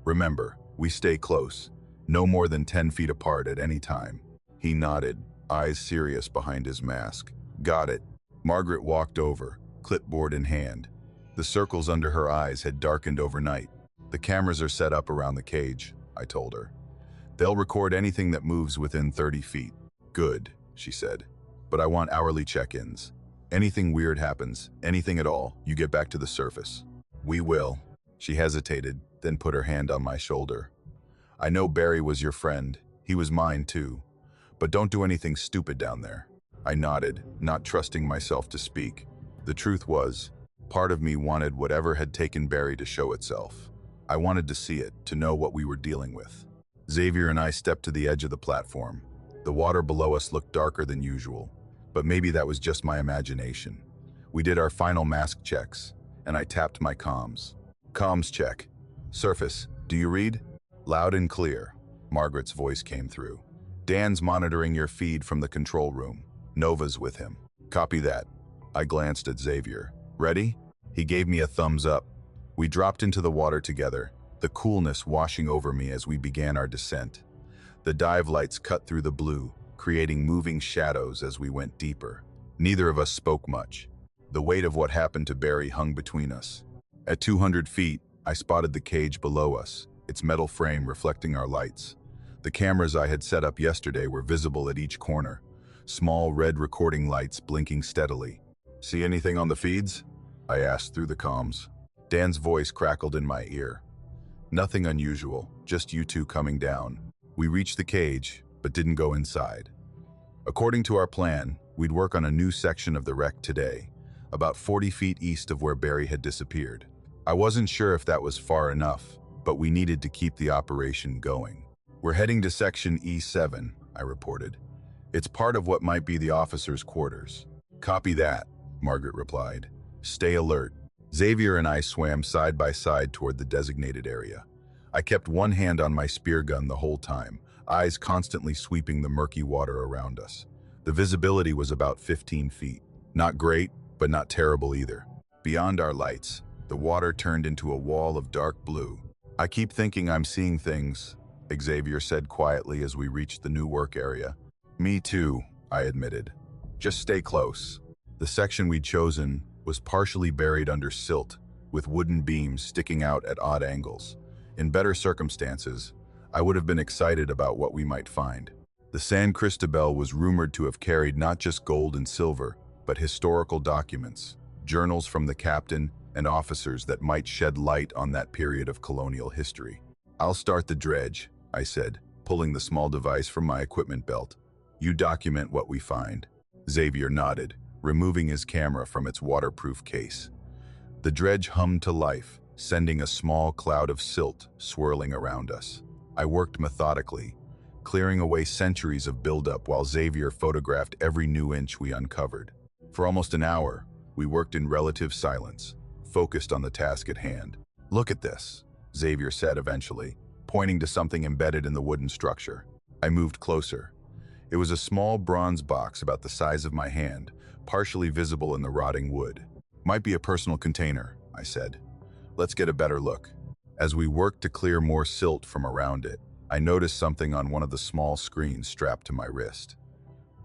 "Remember, we stay close, no more than 10 feet apart at any time." He nodded, eyes serious behind his mask. "Got it." Margaret walked over, clipboard in hand. The circles under her eyes had darkened overnight. "The cameras are set up around the cage," I told her. "They'll record anything that moves within 30 feet. "Good," she said, "but I want hourly check-ins. Anything weird happens, anything at all, you get back to the surface." "We will." She hesitated, then put her hand on my shoulder. I know Barry was your friend. He was mine too. But don't do anything stupid down there. I nodded, not trusting myself to speak. The truth was, part of me wanted whatever had taken Barry to show itself. I wanted to see it, to know what we were dealing with. Xavier and I stepped to the edge of the platform. The water below us looked darker than usual, but maybe that was just my imagination. We did our final mask checks, and I tapped my comms. Comms check. Surface, do you read? Loud and clear. Margaret's voice came through. Dan's monitoring your feed from the control room. Nova's with him. Copy that. I glanced at Xavier. Ready? He gave me a thumbs up. We dropped into the water together, the coolness washing over me as we began our descent. The dive lights cut through the blue, creating moving shadows as we went deeper. Neither of us spoke much. The weight of what happened to Barry hung between us. At 200 feet, I spotted the cage below us, its metal frame reflecting our lights. The cameras I had set up yesterday were visible at each corner, small red recording lights blinking steadily. See anything on the feeds? I asked through the comms. Dan's voice crackled in my ear. Nothing unusual, just you two coming down. We reached the cage, but didn't go inside. According to our plan, we'd work on a new section of the wreck today, about 40 feet east of where Barry had disappeared. I wasn't sure if that was far enough, but we needed to keep the operation going. We're heading to section E7, I reported. It's part of what might be the officers' quarters. Copy that, Margaret replied. Stay alert. Xavier and I swam side by side toward the designated area. I kept one hand on my spear gun the whole time, eyes constantly sweeping the murky water around us. The visibility was about 15 feet. Not great, but not terrible either. Beyond our lights, the water turned into a wall of dark blue. I keep thinking I'm seeing things, Xavier said quietly as we reached the new work area. Me too, I admitted. Just stay close. The section we'd chosen was partially buried under silt, with wooden beams sticking out at odd angles. In better circumstances, I would have been excited about what we might find. The San Cristobal was rumored to have carried not just gold and silver, but historical documents, journals from the captain and officers that might shed light on that period of colonial history. I'll start the dredge, I said, pulling the small device from my equipment belt. You document what we find. Xavier nodded, removing his camera from its waterproof case. The dredge hummed to life, sending a small cloud of silt swirling around us. I worked methodically, clearing away centuries of buildup while Xavier photographed every new inch we uncovered. For almost an hour, we worked in relative silence, focused on the task at hand. Look at this, Xavier said eventually, pointing to something embedded in the wooden structure. I moved closer. It was a small bronze box about the size of my hand, partially visible in the rotting wood. Might be a personal container, I said. Let's get a better look. As we worked to clear more silt from around it, I noticed something on one of the small screens strapped to my wrist.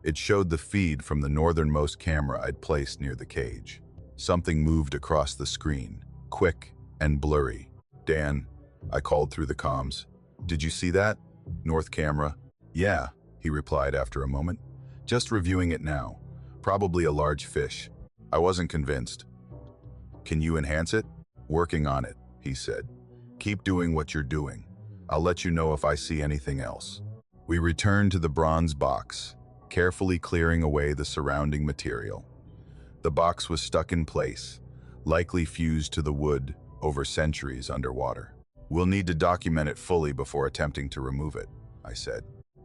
It showed the feed from the northernmost camera I'd placed near the cage. Something moved across the screen, quick and blurry. Dan, I called through the comms. Did you see that? North camera. Yeah, he replied after a moment. Just reviewing it now. Probably a large fish. I wasn't convinced. Can you enhance it? Working on it, he said. Keep doing what you're doing. I'll let you know if I see anything else. We returned to the bronze box, carefully clearing away the surrounding material. The box was stuck in place, likely fused to the wood over centuries underwater. We'll need to document it fully before attempting to remove it, I said.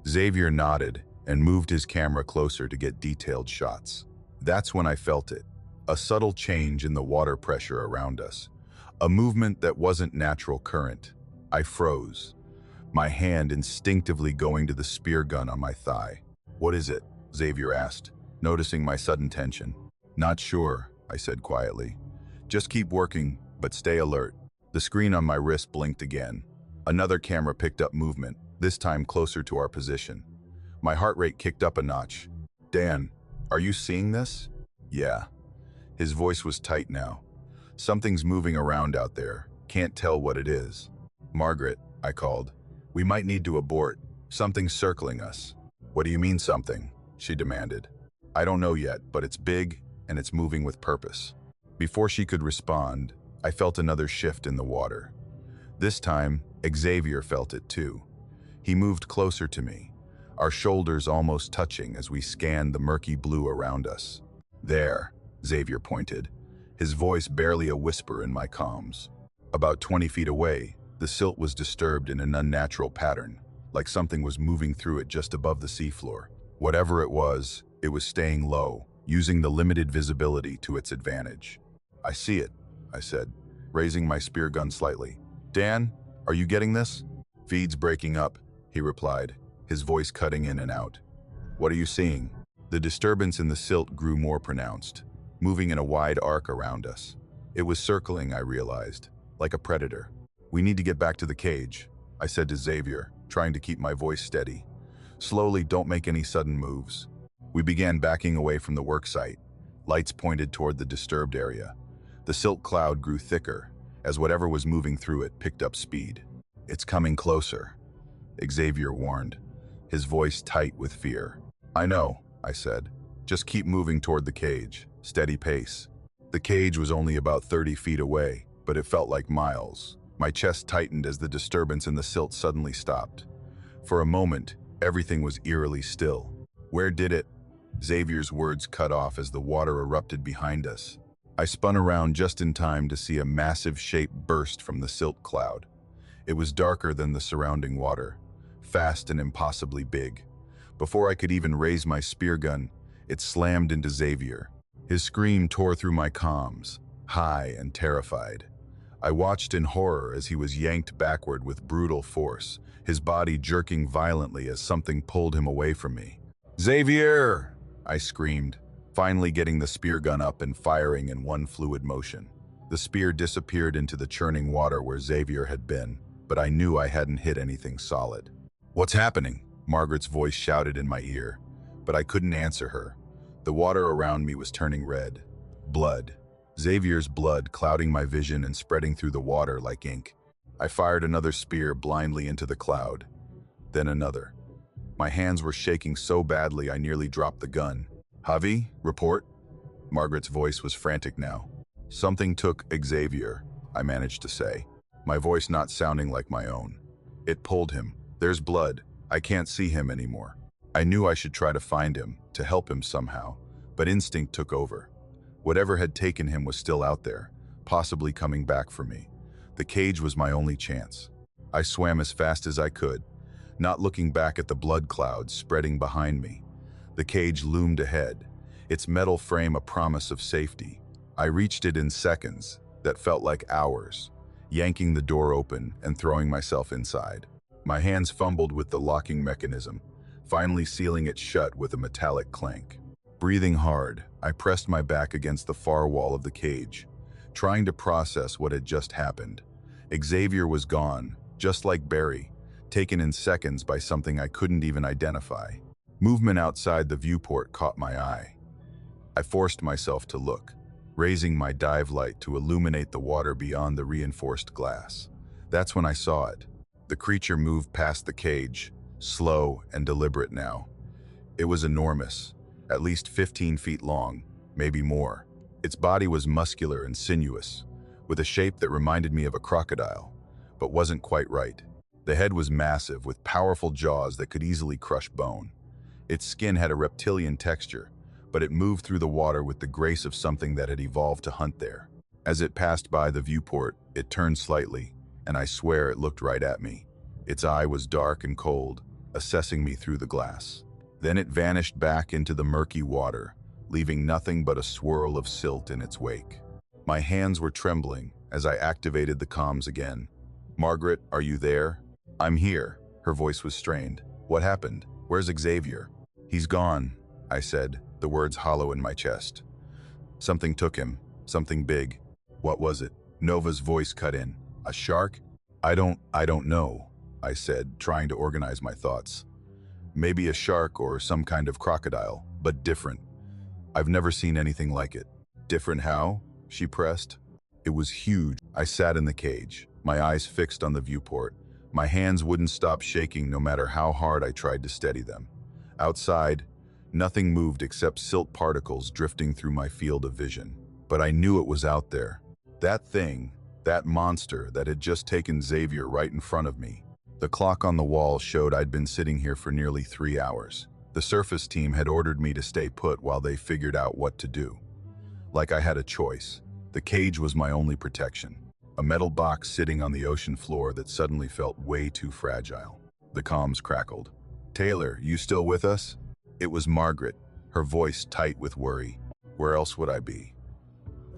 Xavier nodded and moved his camera closer to get detailed shots. That's when I felt it, a subtle change in the water pressure around us, a movement that wasn't natural current. I froze, my hand instinctively going to the spear gun on my thigh. What is it? Xavier asked, noticing my sudden tension. Not sure, I said quietly. Just keep working, but stay alert. The screen on my wrist blinked again. Another camera picked up movement, this time closer to our position. My heart rate kicked up a notch. Dan, are you seeing this? Yeah. His voice was tight now. Something's moving around out there. Can't tell what it is. Margaret, I called. We might need to abort. Something's circling us. What do you mean something? She demanded. I don't know yet, but it's big and it's moving with purpose. Before she could respond, I felt another shift in the water. This time, Xavier felt it too. He moved closer to me, our shoulders almost touching as we scanned the murky blue around us. "There," Xavier pointed, his voice barely a whisper in my comms. About 20 feet away, the silt was disturbed in an unnatural pattern, like something was moving through it just above the seafloor. Whatever it was staying low, using the limited visibility to its advantage. "I see it," I said, raising my spear gun slightly. "Dan, are you getting this?" "Feed's breaking up," he replied, his voice cutting in and out. "What are you seeing?" The disturbance in the silt grew more pronounced, moving in a wide arc around us. It was circling, I realized, like a predator. "We need to get back to the cage," I said to Xavier, trying to keep my voice steady. "Slowly, don't make any sudden moves." We began backing away from the work site. Lights pointed toward the disturbed area. The silt cloud grew thicker, as whatever was moving through it picked up speed. "It's coming closer," Xavier warned, his voice tight with fear. "I know," I said. "Just keep moving toward the cage, steady pace." The cage was only about 30 feet away, but it felt like miles. My chest tightened as the disturbance in the silt suddenly stopped. For a moment, everything was eerily still. "Where did it?" Xavier's words cut off as the water erupted behind us. I spun around just in time to see a massive shape burst from the silt cloud. It was darker than the surrounding water, fast and impossibly big. Before I could even raise my spear gun, it slammed into Xavier. His scream tore through my comms, high and terrified. I watched in horror as he was yanked backward with brutal force, his body jerking violently as something pulled him away from me. "Xavier!" I screamed, finally getting the spear gun up and firing in one fluid motion. The spear disappeared into the churning water where Xavier had been, but I knew I hadn't hit anything solid. "What's happening?" Margaret's voice shouted in my ear, but I couldn't answer her. The water around me was turning red. Blood. Xavier's blood clouding my vision and spreading through the water like ink. I fired another spear blindly into the cloud, then another. My hands were shaking so badly I nearly dropped the gun. "Javi, report." Margaret's voice was frantic now. "Something took Xavier," I managed to say, my voice not sounding like my own. "It pulled him. There's blood. I can't see him anymore." I knew I should try to find him, to help him somehow, but instinct took over. Whatever had taken him was still out there, possibly coming back for me. The cage was my only chance. I swam as fast as I could, not looking back at the blood clouds spreading behind me. The cage loomed ahead, its metal frame a promise of safety. I reached it in seconds that felt like hours, yanking the door open and throwing myself inside. My hands fumbled with the locking mechanism, finally sealing it shut with a metallic clank. Breathing hard, I pressed my back against the far wall of the cage, trying to process what had just happened. Xavier was gone, just like Barry, taken in seconds by something I couldn't even identify. Movement outside the viewport caught my eye. I forced myself to look, raising my dive light to illuminate the water beyond the reinforced glass. That's when I saw it. The creature moved past the cage, slow and deliberate now. It was enormous, at least 15 feet long, maybe more. Its body was muscular and sinuous, with a shape that reminded me of a crocodile, but wasn't quite right. The head was massive, with powerful jaws that could easily crush bone. Its skin had a reptilian texture, but it moved through the water with the grace of something that had evolved to hunt there. As it passed by the viewport, it turned slightly, and I swear it looked right at me. Its eye was dark and cold, assessing me through the glass. Then it vanished back into the murky water, leaving nothing but a swirl of silt in its wake. My hands were trembling as I activated the comms again. "Margaret, are you there?" "I'm here." Her voice was strained. "What happened? Where's Xavier?" "He's gone," I said, the words hollow in my chest. "Something took him. Something big." "What was it?" Nova's voice cut in. "A shark?" I don't know," I said, trying to organize my thoughts. "Maybe a shark or some kind of crocodile, but different. I've never seen anything like it." "Different how?" she pressed. "It was huge." I sat in the cage, my eyes fixed on the viewport. My hands wouldn't stop shaking no matter how hard I tried to steady them. Outside, nothing moved except silt particles drifting through my field of vision. But I knew it was out there. That thing, that monster that had just taken Xavier right in front of me. The clock on the wall showed I'd been sitting here for nearly 3 hours. The surface team had ordered me to stay put while they figured out what to do. Like I had a choice. The cage was my only protection. A metal box sitting on the ocean floor that suddenly felt way too fragile. The comms crackled. "Taylor, you still with us?" It was Margaret, her voice tight with worry. Where else would I be?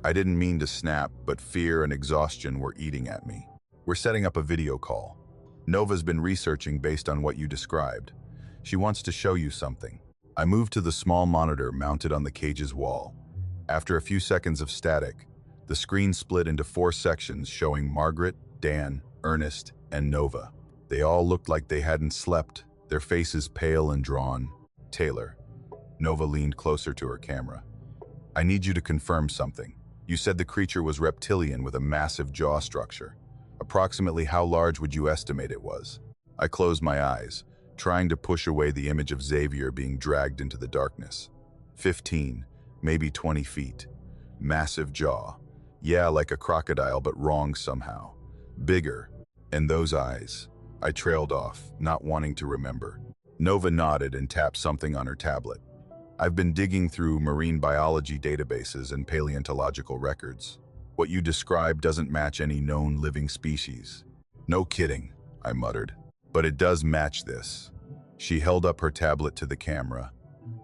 I didn't mean to snap, but fear and exhaustion were eating at me. "We're setting up a video call. Nova's been researching based on what you described. She wants to show you something." I moved to the small monitor mounted on the cage's wall. After a few seconds of static, the screen split into 4 sections showing Margaret, Dan, Ernest, and Nova. They all looked like they hadn't slept, their faces pale and drawn. "Taylor." Nova leaned closer to her camera. "I need you to confirm something. You said the creature was reptilian with a massive jaw structure. Approximately how large would you estimate it was?" I closed my eyes, trying to push away the image of Xavier being dragged into the darkness. 15, maybe 20 feet. Massive jaw. Yeah, like a crocodile, but wrong somehow. Bigger. And those eyes. I trailed off, not wanting to remember. Nova nodded and tapped something on her tablet. "I've been digging through marine biology databases and paleontological records. What you described doesn't match any known living species." "No kidding," I muttered. "But it does match this." She held up her tablet to the camera.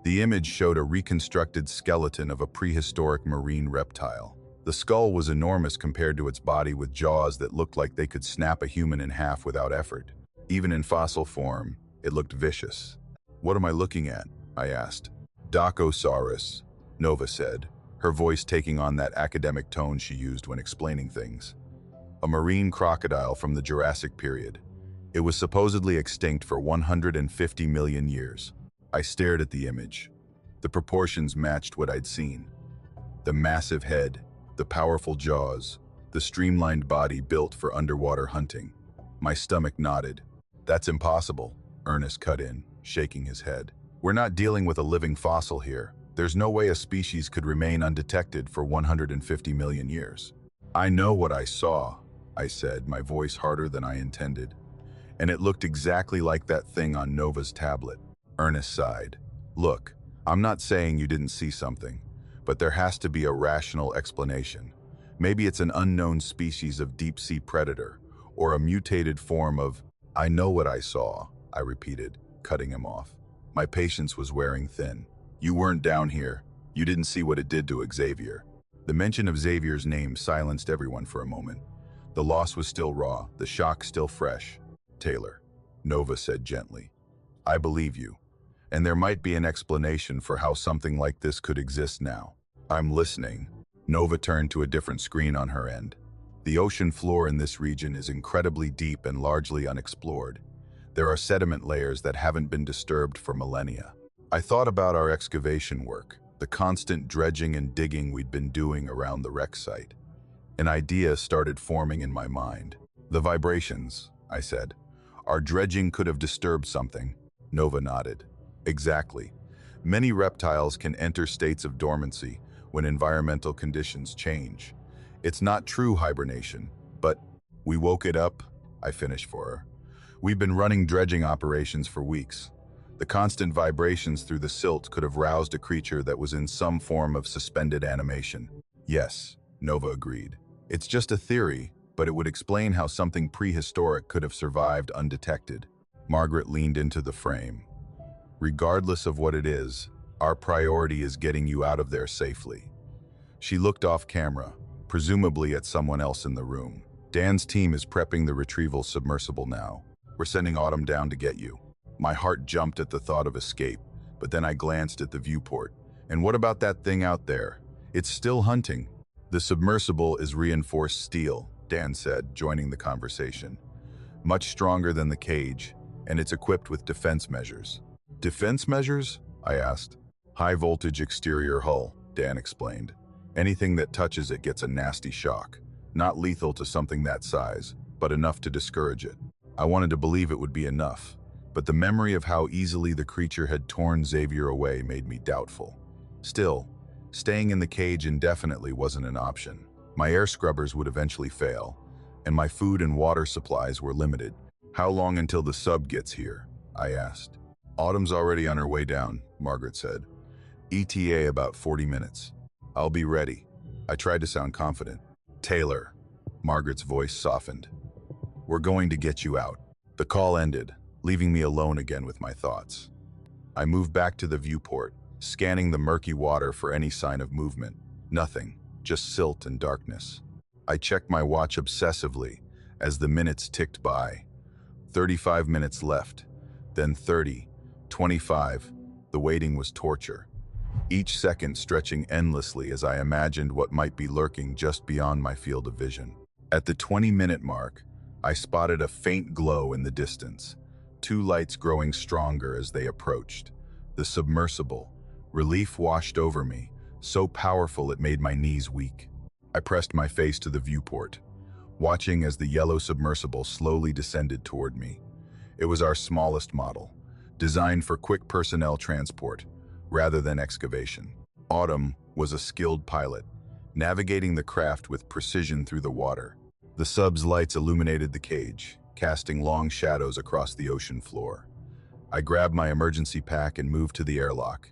The image showed a reconstructed skeleton of a prehistoric marine reptile. The skull was enormous compared to its body, with jaws that looked like they could snap a human in half without effort. Even in fossil form, it looked vicious. "What am I looking at?" I asked. "Dacosaurus," Nova said, her voice taking on that academic tone she used when explaining things. "A marine crocodile from the Jurassic period. It was supposedly extinct for 150 million years. I stared at the image. The proportions matched what I'd seen. The massive head, the powerful jaws, the streamlined body built for underwater hunting. My stomach nodded. "That's impossible," Ernest cut in, shaking his head. "We're not dealing with a living fossil here. There's no way a species could remain undetected for 150 million years. "I know what I saw," I said, my voice harder than I intended. "And it looked exactly like that thing on Nova's tablet." Ernest sighed. "Look, I'm not saying you didn't see something, but there has to be a rational explanation. Maybe it's an unknown species of deep-sea predator, or a mutated form of—" "I know what I saw," I repeated, cutting him off. My patience was wearing thin. "You weren't down here. You didn't see what it did to Xavier." The mention of Xavier's name silenced everyone for a moment. The loss was still raw, the shock still fresh. "Taylor," Nova said gently, "I believe you. And there might be an explanation for how something like this could exist now." "I'm listening." Nova turned to a different screen on her end. "The ocean floor in this region is incredibly deep and largely unexplored. There are sediment layers that haven't been disturbed for millennia." I thought about our excavation work, the constant dredging and digging we'd been doing around the wreck site. An idea started forming in my mind. "The vibrations," I said. "Our dredging could have disturbed something." Nova nodded. "Exactly. Many reptiles can enter states of dormancy when environmental conditions change. It's not true hibernation, but we woke it up," I finished for her. "We've been running dredging operations for weeks. The constant vibrations through the silt could have roused a creature that was in some form of suspended animation." "Yes," Nova agreed. "It's just a theory, but it would explain how something prehistoric could have survived undetected." Margaret leaned into the frame. "Regardless of what it is, our priority is getting you out of there safely." She looked off camera, presumably at someone else in the room. "Dan's team is prepping the retrieval submersible now. We're sending Autumn down to get you." My heart jumped at the thought of escape, but then I glanced at the viewport. "And what about that thing out there? It's still hunting." "The submersible is reinforced steel," Dan said, joining the conversation. "Much stronger than the cage, and it's equipped with defense measures." "Defense measures?" I asked. "High-voltage exterior hull," Dan explained. "Anything that touches it gets a nasty shock. Not lethal to something that size, but enough to discourage it." I wanted to believe it would be enough, but the memory of how easily the creature had torn Xavier away made me doubtful. Still, staying in the cage indefinitely wasn't an option. My air scrubbers would eventually fail, and my food and water supplies were limited. How long until the sub gets here? I asked. Autumn's already on her way down, Margaret said. ETA about 40 minutes. I'll be ready. I tried to sound confident. Taylor. Margaret's voice softened. We're going to get you out. The call ended, leaving me alone again with my thoughts. I moved back to the viewport, scanning the murky water for any sign of movement. Nothing, just silt and darkness. I checked my watch obsessively as the minutes ticked by. 35 minutes left, then 30, 25. The waiting was torture. Each second stretching endlessly as I imagined what might be lurking just beyond my field of vision. At the 20-minute mark, I spotted a faint glow in the distance, two lights growing stronger as they approached. The submersible. Relief washed over me, so powerful it made my knees weak. I pressed my face to the viewport, watching as the yellow submersible slowly descended toward me. It was our smallest model, designed for quick personnel transport rather than excavation. Autumn was a skilled pilot, navigating the craft with precision through the water. The sub's lights illuminated the cage, casting long shadows across the ocean floor. I grabbed my emergency pack and moved to the airlock,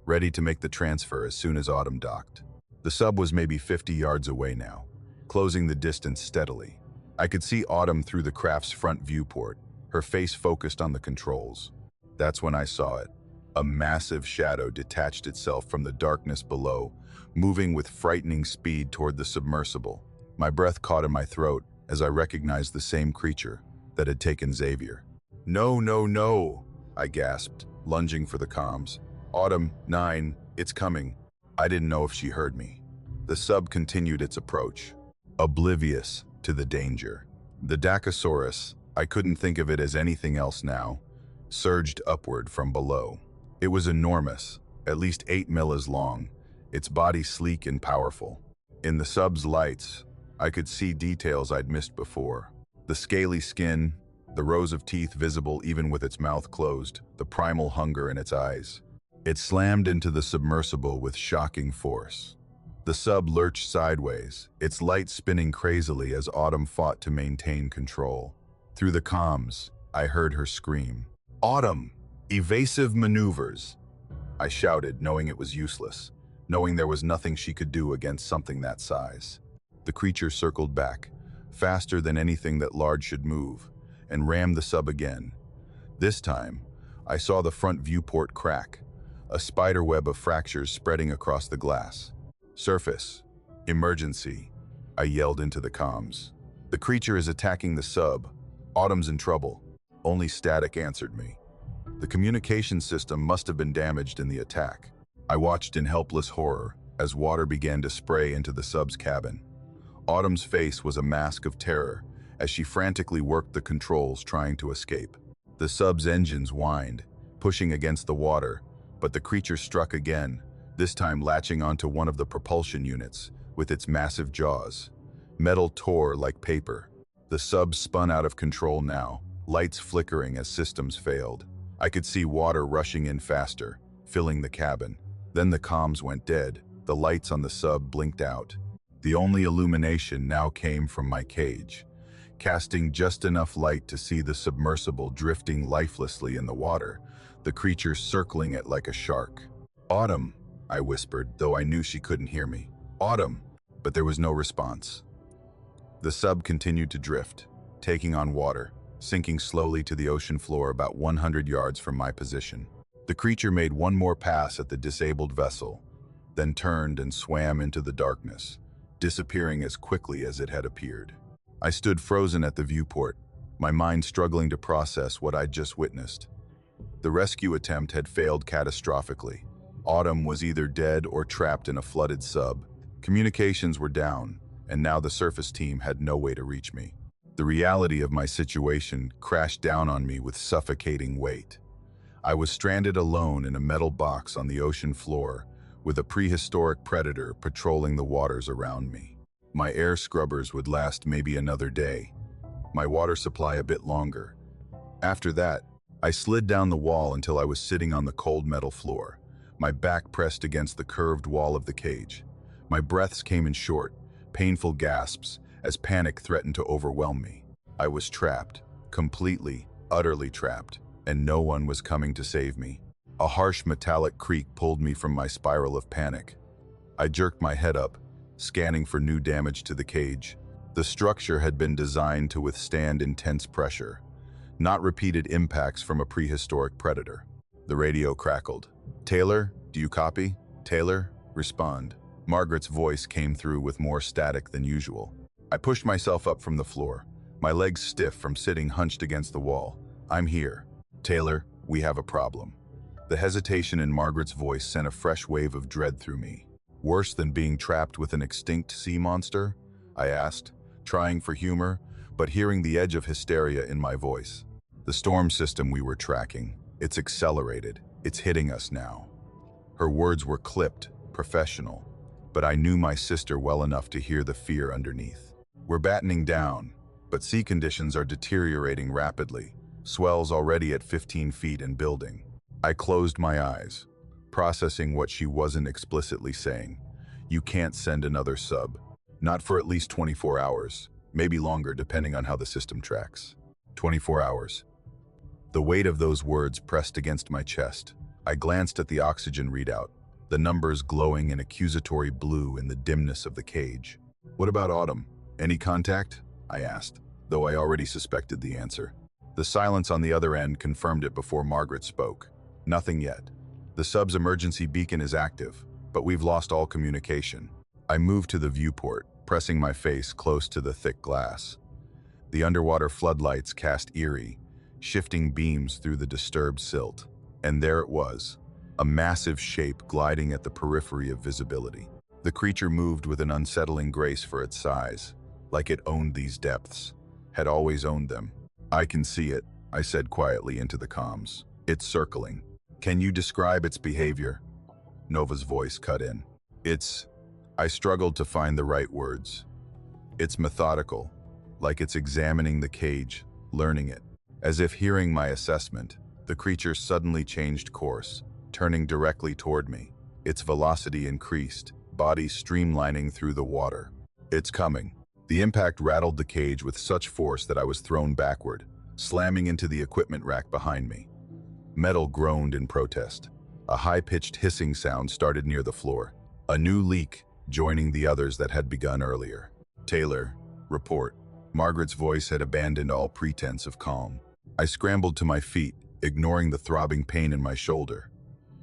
ready to make the transfer as soon as Autumn docked. The sub was maybe 50 yards away now, closing the distance steadily. I could see Autumn through the craft's front viewport, her face focused on the controls. That's when I saw it. A massive shadow detached itself from the darkness below, moving with frightening speed toward the submersible. My breath caught in my throat as I recognized the same creature that had taken Xavier. No, no, no, I gasped, lunging for the comms. Autumn, 9, it's coming. I didn't know if she heard me. The sub continued its approach, oblivious to the danger. The Dacosaurus, I couldn't think of it as anything else now, surged upward from below. It was enormous, at least 8 millas long, its body sleek and powerful. In the sub's lights, I could see details I'd missed before. The scaly skin, the rows of teeth visible even with its mouth closed, the primal hunger in its eyes. It slammed into the submersible with shocking force. The sub lurched sideways, its lights spinning crazily as Autumn fought to maintain control. Through the comms, I heard her scream. Autumn! Evasive maneuvers! I shouted, knowing it was useless, knowing there was nothing she could do against something that size. The creature circled back, faster than anything that large should move, and rammed the sub again. This time, I saw the front viewport crack, a spiderweb of fractures spreading across the glass. Surface. Emergency, I yelled into the comms. The creature is attacking the sub. Autumn's in trouble. Only static answered me. The communication system must have been damaged in the attack. I watched in helpless horror as water began to spray into the sub's cabin. Autumn's face was a mask of terror as she frantically worked the controls trying to escape. The sub's engines whined, pushing against the water, but the creature struck again, this time latching onto one of the propulsion units with its massive jaws. Metal tore like paper. The sub spun out of control now, lights flickering as systems failed. I could see water rushing in faster, filling the cabin. Then the comms went dead. The lights on the sub blinked out. The only illumination now came from my cage, casting just enough light to see the submersible drifting lifelessly in the water, the creature circling it like a shark. Autumn, I whispered, though I knew she couldn't hear me. Autumn, but there was no response. The sub continued to drift, taking on water, sinking slowly to the ocean floor about 100 yards from my position. The creature made one more pass at the disabled vessel, then turned and swam into the darkness, disappearing as quickly as it had appeared. I stood frozen at the viewport, my mind struggling to process what I'd just witnessed. The rescue attempt had failed catastrophically. Autumn was either dead or trapped in a flooded sub. Communications were down, and now the surface team had no way to reach me. The reality of my situation crashed down on me with suffocating weight. I was stranded alone in a metal box on the ocean floor, with a prehistoric predator patrolling the waters around me. My air scrubbers would last maybe another day, my water supply a bit longer. After that, I slid down the wall until I was sitting on the cold metal floor, my back pressed against the curved wall of the cage. My breaths came in short, painful gasps as panic threatened to overwhelm me. I was trapped, Completely, utterly trapped, and no one was coming to save me. A harsh metallic creak pulled me from my spiral of panic. I jerked my head up, scanning for new damage to the cage. The structure had been designed to withstand intense pressure, not repeated impacts from a prehistoric predator. The radio crackled. "Taylor, do you copy? Taylor, respond." Margaret's voice came through with more static than usual. I pushed myself up from the floor, my legs stiff from sitting hunched against the wall. "I'm here. Taylor, we have a problem." The hesitation in Margaret's voice sent a fresh wave of dread through me. "Worse than being trapped with an extinct sea monster?" I asked, trying for humor, but hearing the edge of hysteria in my voice. "The storm system we were tracking. It's accelerated. It's hitting us now." Her words were clipped, professional, but I knew my sister well enough to hear the fear underneath. "We're battening down, but sea conditions are deteriorating rapidly. Swells already at 15 feet and building." I closed my eyes, processing what she wasn't explicitly saying. "You can't send another sub. Not for at least 24 hours, maybe longer depending on how the system tracks." 24 hours. The weight of those words pressed against my chest. I glanced at the oxygen readout, the numbers glowing in accusatory blue in the dimness of the cage. "What about Autumn? Any contact?" I asked, though I already suspected the answer. The silence on the other end confirmed it before Margaret spoke. "Nothing yet. The sub's emergency beacon is active, but we've lost all communication." I moved to the viewport, pressing my face close to the thick glass. The underwater floodlights cast eerie, shifting beams through the disturbed silt. And there it was, a massive shape gliding at the periphery of visibility. The creature moved with an unsettling grace for its size, like it owned these depths, had always owned them. "I can see it," I said quietly into the comms. "It's circling." "Can you describe its behavior?" Nova's voice cut in. I struggled to find the right words. "It's methodical, like it's examining the cage, learning it." As if hearing my assessment, the creature suddenly changed course, turning directly toward me. Its velocity increased, body streamlining through the water. "It's coming." The impact rattled the cage with such force that I was thrown backward, slamming into the equipment rack behind me. Metal groaned in protest. A high-pitched hissing sound started near the floor. A new leak, joining the others that had begun earlier. "Taylor, report." Margaret's voice had abandoned all pretense of calm. I scrambled to my feet, ignoring the throbbing pain in my shoulder.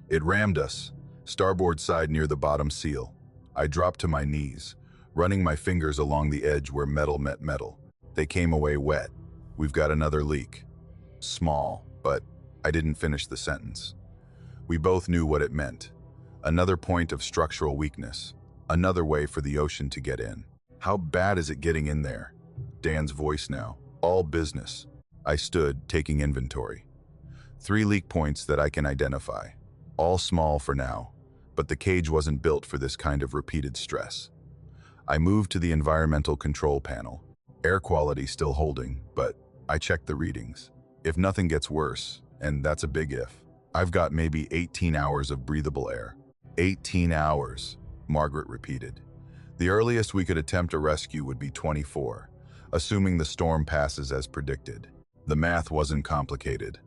"It rammed us, starboard side near the bottom seal." I dropped to my knees, running my fingers along the edge where metal met metal. "They came away wet. We've got another leak." Small, but I didn't finish the sentence. We both knew what it meant. Another point of structural weakness. Another way for the ocean to get in. "How bad is it getting in there?" Dan's voice now. "All business." I stood, taking inventory. 3 leak points that I can identify. All small for now, but the cage wasn't built for this kind of repeated stress. I moved to the environmental control panel. Air quality still holding, but I checked the readings. If nothing gets worse, and that's a big if, I've got maybe 18 hours of breathable air. 18 hours, Margaret repeated. The earliest we could attempt a rescue would be 24, assuming the storm passes as predicted. The math wasn't complicated.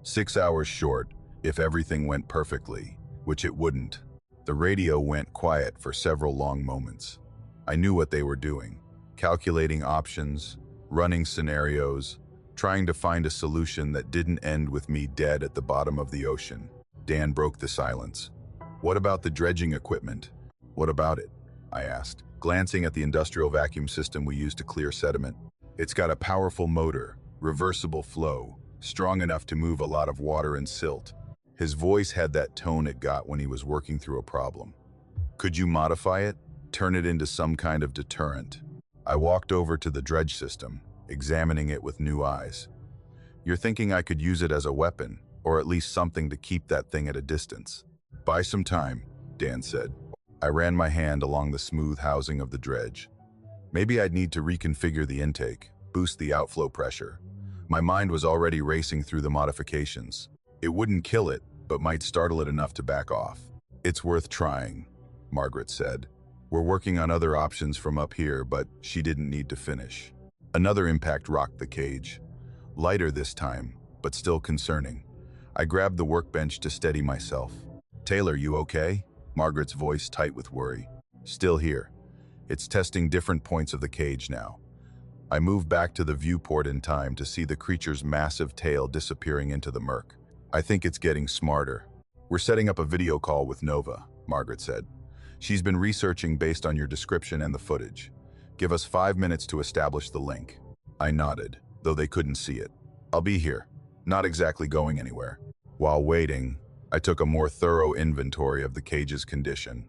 6 hours short, if everything went perfectly, which it wouldn't. The radio went quiet for several long moments. I knew what they were doing, calculating options, running scenarios, trying to find a solution that didn't end with me dead at the bottom of the ocean. Dan broke the silence. "What about the dredging equipment?" "What about it?" I asked, glancing at the industrial vacuum system we use to clear sediment. "It's got a powerful motor, reversible flow, strong enough to move a lot of water and silt." His voice had that tone it got when he was working through a problem. "Could you modify it? Turn it into some kind of deterrent?" I walked over to the dredge system, examining it with new eyes. "You're thinking I could use it as a weapon, or at least something to keep that thing at a distance?" "Buy some time," Dan said. I ran my hand along the smooth housing of the dredge. Maybe I'd need to reconfigure the intake, boost the outflow pressure. My mind was already racing through the modifications. It wouldn't kill it, but might startle it enough to back off. "It's worth trying," Margaret said. "We're working on other options from up here, but she didn't need to finish." Another impact rocked the cage. Lighter this time, but still concerning. I grabbed the workbench to steady myself. "Taylor, you okay?" Margaret's voice tight with worry. "Still here. It's testing different points of the cage now." I moved back to the viewport in time to see the creature's massive tail disappearing into the murk. "I think it's getting smarter." "We're setting up a video call with Nova," Margaret said. "She's been researching based on your description and the footage. Give us 5 minutes to establish the link." I nodded, though they couldn't see it. "I'll be here. Not exactly going anywhere." While waiting, I took a more thorough inventory of the cage's condition.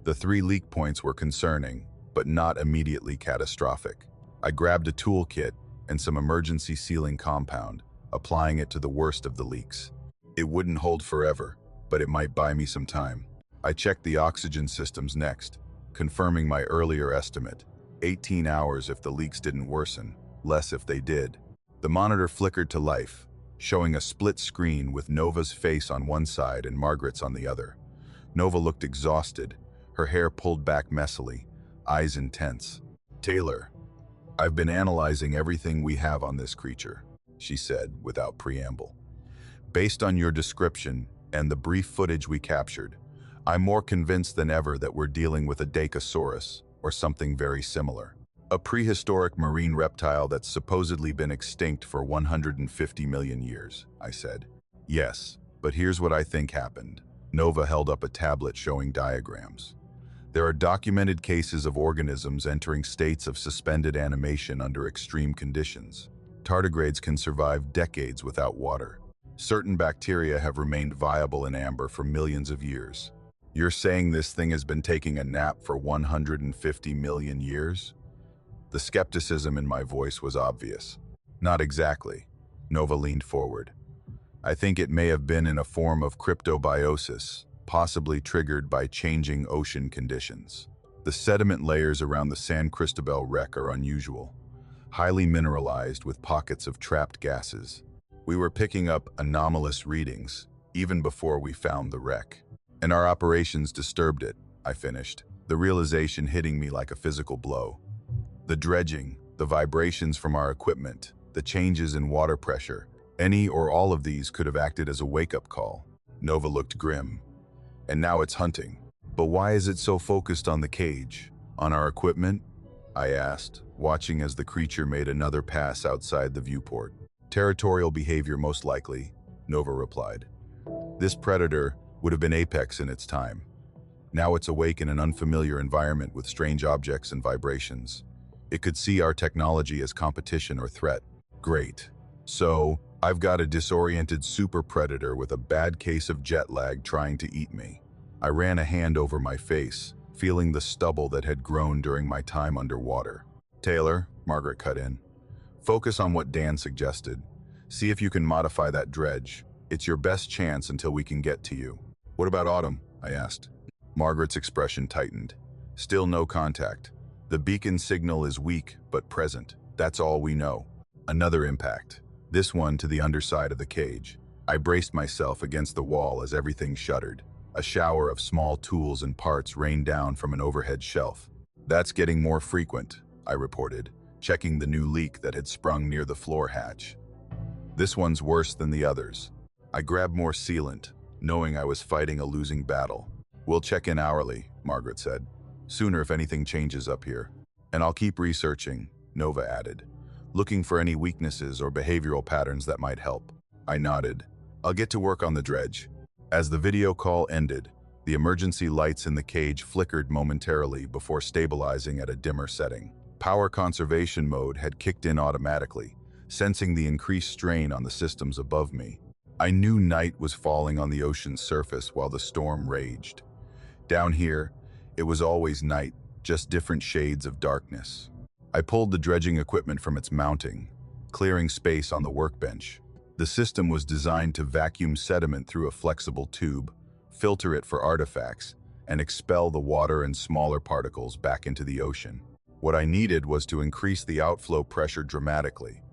The 3 leak points were concerning, but not immediately catastrophic. I grabbed a toolkit and some emergency sealing compound, applying it to the worst of the leaks. It wouldn't hold forever, but it might buy me some time. I checked the oxygen systems next, confirming my earlier estimate. 18 hours if the leaks didn't worsen, less if they did. The monitor flickered to life, showing a split screen with Nova's face on one side and Margaret's on the other. Nova looked exhausted, her hair pulled back messily, eyes intense. "Taylor, I've been analyzing everything we have on this creature," she said without preamble. "Based on your description and the brief footage we captured, I'm more convinced than ever that we're dealing with a Dacosaurus, or something very similar. A prehistoric marine reptile that's supposedly been extinct for 150 million years," I said. "Yes, but here's what I think happened." Nova held up a tablet showing diagrams. "There are documented cases of organisms entering states of suspended animation under extreme conditions. Tardigrades can survive decades without water. Certain bacteria have remained viable in amber for millions of years. You're saying this thing has been taking a nap for 150 million years? The skepticism in my voice was obvious. "Not exactly." Nova leaned forward. "I think it may have been in a form of cryptobiosis, possibly triggered by changing ocean conditions. The sediment layers around the San Cristobal wreck are unusual, highly mineralized with pockets of trapped gases. We were picking up anomalous readings even before we found the wreck. And our operations disturbed it," I finished, the realization hitting me like a physical blow. The dredging, the vibrations from our equipment, the changes in water pressure, any or all of these could have acted as a wake-up call. Nova looked grim. "And now it's hunting. But why is it so focused on the cage? On our equipment?" I asked, watching as the creature made another pass outside the viewport. "Territorial behavior most likely," Nova replied. "This predator would have been apex in its time. Now it's awake in an unfamiliar environment with strange objects and vibrations. It could see our technology as competition or threat." "Great. So, I've got a disoriented super predator with a bad case of jet lag trying to eat me." I ran a hand over my face, feeling the stubble that had grown during my time underwater. "Taylor," Margaret cut in, "focus on what Dan suggested. See if you can modify that dredge. It's your best chance until we can get to you." "What about Autumn?" I asked. Margaret's expression tightened. "Still no contact. The beacon signal is weak but present. That's all we know." Another impact, this one to the underside of the cage. I braced myself against the wall as everything shuddered. A shower of small tools and parts rained down from an overhead shelf. "That's getting more frequent," I reported, checking the new leak that had sprung near the floor hatch. "This one's worse than the others." I grabbed more sealant, knowing I was fighting a losing battle. "We'll check in hourly," Margaret said. "Sooner if anything changes up here. And I'll keep researching," Nova added, "looking for any weaknesses or behavioral patterns that might help." I nodded. "I'll get to work on the dredge." As the video call ended, the emergency lights in the cage flickered momentarily before stabilizing at a dimmer setting. Power conservation mode had kicked in automatically, sensing the increased strain on the systems above me. I knew night was falling on the ocean's surface while the storm raged. Down here, it was always night, just different shades of darkness. I pulled the dredging equipment from its mounting, clearing space on the workbench. The system was designed to vacuum sediment through a flexible tube, filter it for artifacts, and expel the water and smaller particles back into the ocean. What I needed was to increase the outflow pressure dramatically,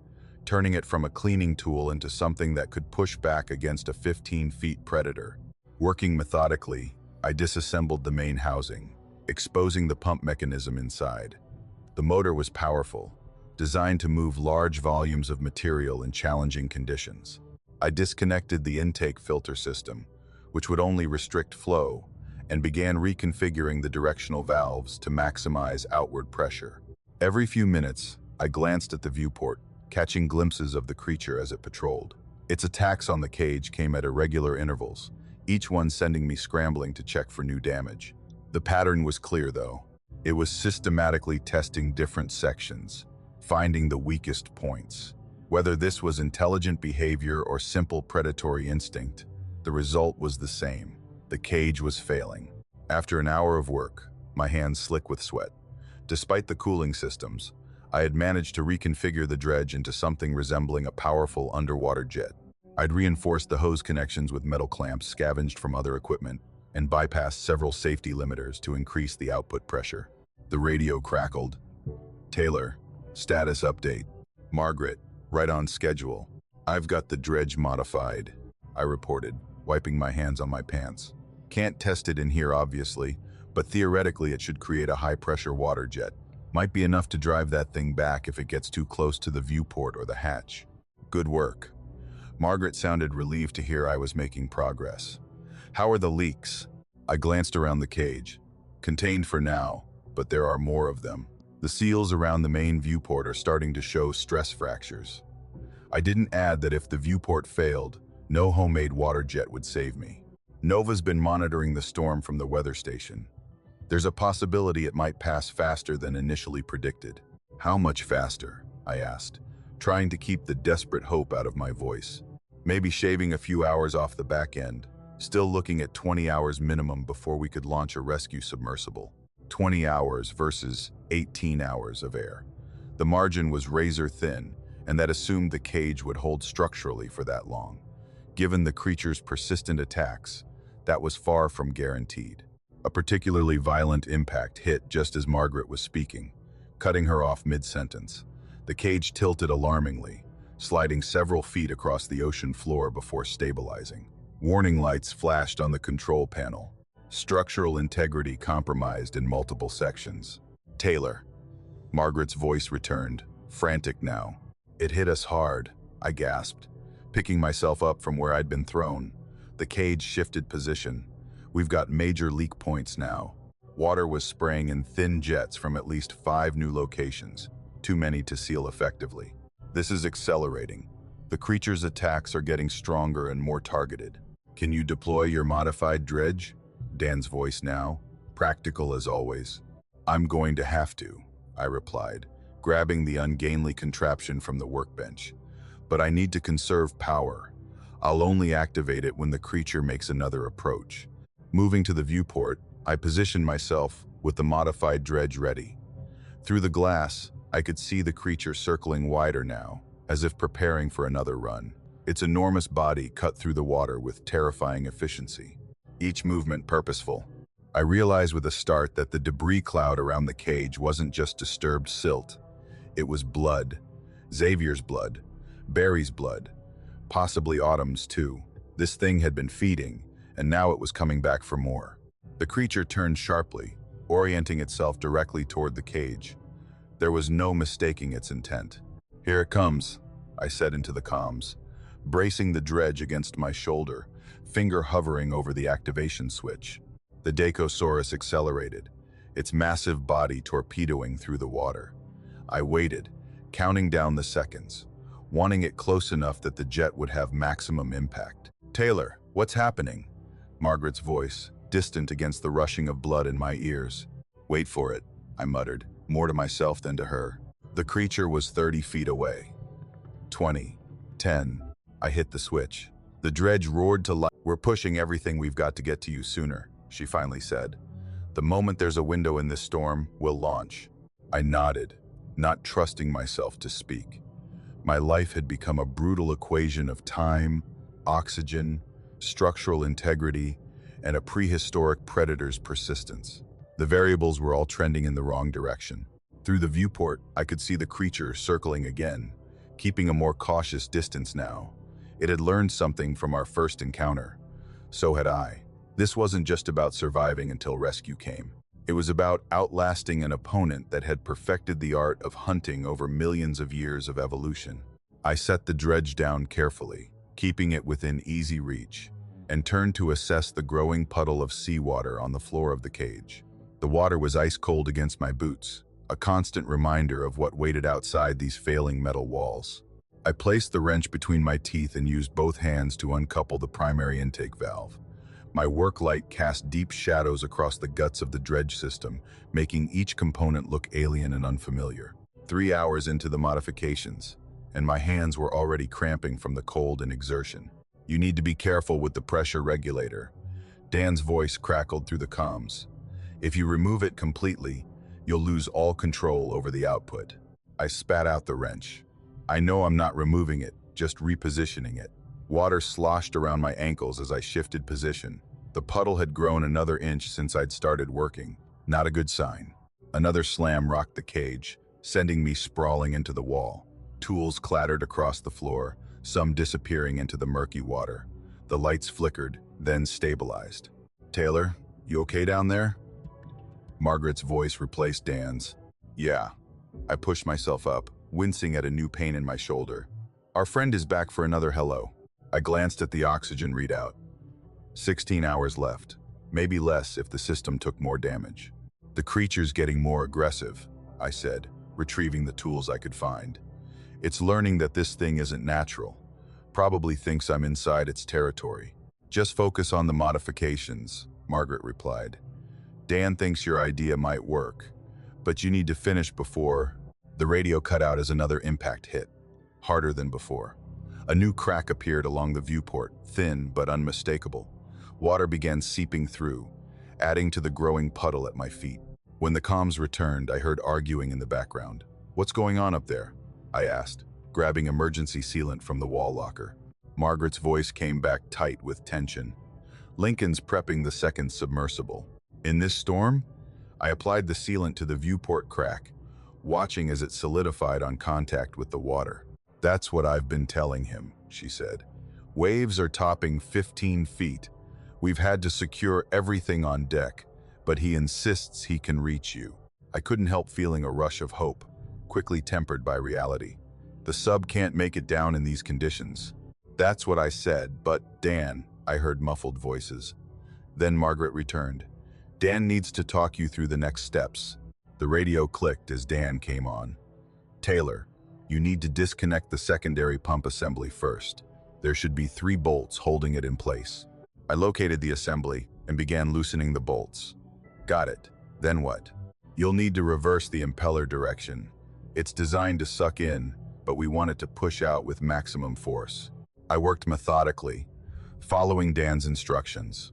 turning it from a cleaning tool into something that could push back against a 15-foot predator. Working methodically, I disassembled the main housing, exposing the pump mechanism inside. The motor was powerful, designed to move large volumes of material in challenging conditions. I disconnected the intake filter system, which would only restrict flow, and began reconfiguring the directional valves to maximize outward pressure. Every few minutes, I glanced at the viewport, catching glimpses of the creature as it patrolled. Its attacks on the cage came at irregular intervals, each one sending me scrambling to check for new damage. The pattern was clear, though. It was systematically testing different sections, finding the weakest points. Whether this was intelligent behavior or simple predatory instinct, the result was the same. The cage was failing. After an hour of work, my hands slick with sweat. Despite the cooling systems, I had managed to reconfigure the dredge into something resembling a powerful underwater jet. I'd reinforced the hose connections with metal clamps scavenged from other equipment and bypassed several safety limiters to increase the output pressure. The radio crackled. "Taylor, status update. Margaret, right on schedule. I've got the dredge modified," I reported, wiping my hands on my pants. "Can't test it in here, obviously, but theoretically it should create a high-pressure water jet. Might be enough to drive that thing back if it gets too close to the viewport or the hatch." "Good work." Margaret sounded relieved to hear I was making progress. "How are the leaks?" I glanced around the cage. "Contained for now, but there are more of them. The seals around the main viewport are starting to show stress fractures." I didn't add that if the viewport failed, no homemade water jet would save me. "Nova's been monitoring the storm from the weather station. There's a possibility it might pass faster than initially predicted." "How much faster?" I asked, trying to keep the desperate hope out of my voice. "Maybe shaving a few hours off the back end. Still looking at 20 hours minimum before we could launch a rescue submersible." 20 hours versus 18 hours of air. The margin was razor thin, and that assumed the cage would hold structurally for that long. Given the creature's persistent attacks, that was far from guaranteed. A particularly violent impact hit just as Margaret was speaking, cutting her off mid-sentence. The cage tilted alarmingly, sliding several feet across the ocean floor before stabilizing. Warning lights flashed on the control panel. Structural integrity compromised in multiple sections. "Taylor." Margaret's voice returned, frantic now. "It hit us hard," I gasped, picking myself up from where I'd been thrown. The cage shifted position. "We've got major leak points now." Water was spraying in thin jets from at least 5 new locations, too many to seal effectively. "This is accelerating. The creature's attacks are getting stronger and more targeted. Can you deploy your modified dredge?" Dan's voice now, practical as always. "I'm going to have to," I replied, grabbing the ungainly contraption from the workbench. "But I need to conserve power. I'll only activate it when the creature makes another approach." Moving to the viewport, I positioned myself with the modified dredge ready. Through the glass, I could see the creature circling wider now, as if preparing for another run. Its enormous body cut through the water with terrifying efficiency, each movement purposeful. I realized with a start that the debris cloud around the cage wasn't just disturbed silt. It was blood. Xavier's blood. Barry's blood. Possibly Autumn's too. This thing had been feeding, and now it was coming back for more. The creature turned sharply, orienting itself directly toward the cage. There was no mistaking its intent. "Here it comes," I said into the comms, bracing the dredge against my shoulder, finger hovering over the activation switch. The Dacosaurus accelerated, its massive body torpedoing through the water. I waited, counting down the seconds, wanting it close enough that the jet would have maximum impact. "Taylor, what's happening?" Margaret's voice, distant against the rushing of blood in my ears. "Wait for it," I muttered, more to myself than to her. The creature was 30 feet away. 20. 10. I hit the switch. The dredge roared to life. "We're pushing everything we've got to get to you sooner," she finally said. "The moment there's a window in this storm, we'll launch." I nodded, not trusting myself to speak. My life had become a brutal equation of time, oxygen, structural integrity, and a prehistoric predator's persistence. The variables were all trending in the wrong direction. Through the viewport, I could see the creature circling again, keeping a more cautious distance now. It had learned something from our first encounter. So had I. This wasn't just about surviving until rescue came. It was about outlasting an opponent that had perfected the art of hunting over millions of years of evolution. I set the dredge down carefully, keeping it within easy reach, and turned to assess the growing puddle of seawater on the floor of the cage. The water was ice cold against my boots, a constant reminder of what waited outside these failing metal walls. I placed the wrench between my teeth and used both hands to uncouple the primary intake valve. My work light cast deep shadows across the guts of the dredge system, making each component look alien and unfamiliar. 3 hours into the modifications, and my hands were already cramping from the cold and exertion. "You need to be careful with the pressure regulator." Dan's voice crackled through the comms. "If you remove it completely, you'll lose all control over the output." I spat out the wrench. "I know I'm not removing it, just repositioning it." Water sloshed around my ankles as I shifted position. The puddle had grown another inch since I'd started working. Not a good sign. Another slam rocked the cage, sending me sprawling into the wall. Tools clattered across the floor, some disappearing into the murky water. The lights flickered, then stabilized. "Taylor, you okay down there?" Margaret's voice replaced Dan's. "Yeah." I pushed myself up, wincing at a new pain in my shoulder. "Our friend is back for another hello." I glanced at the oxygen readout. 16 hours left, maybe less if the system took more damage. "The creature's getting more aggressive," I said, retrieving the tools I could find. "It's learning that this thing isn't natural. Probably thinks I'm inside its territory." "Just focus on the modifications," Margaret replied. "Dan thinks your idea might work, but you need to finish before—" The radio cut out as another impact hit, harder than before. A new crack appeared along the viewport, thin but unmistakable. Water began seeping through, adding to the growing puddle at my feet. When the comms returned, I heard arguing in the background. "What's going on up there?" I asked, grabbing emergency sealant from the wall locker. Margaret's voice came back tight with tension. "Lincoln's prepping the second submersible." "In this storm?" I applied the sealant to the viewport crack, watching as it solidified on contact with the water. "That's what I've been telling him," she said. "Waves are topping 15 feet. We've had to secure everything on deck, but he insists he can reach you." I couldn't help feeling a rush of hope, quickly tempered by reality. The sub can't make it down in these conditions. "That's what I said, but Dan," I heard muffled voices. Then Margaret returned. "Dan needs to talk you through the next steps." The radio clicked as Dan came on. "Taylor, you need to disconnect the secondary pump assembly first. There should be 3 bolts holding it in place." I located the assembly and began loosening the bolts. "Got it. Then what?" "You'll need to reverse the impeller direction. It's designed to suck in, but we want it to push out with maximum force." I worked methodically, following Dan's instructions.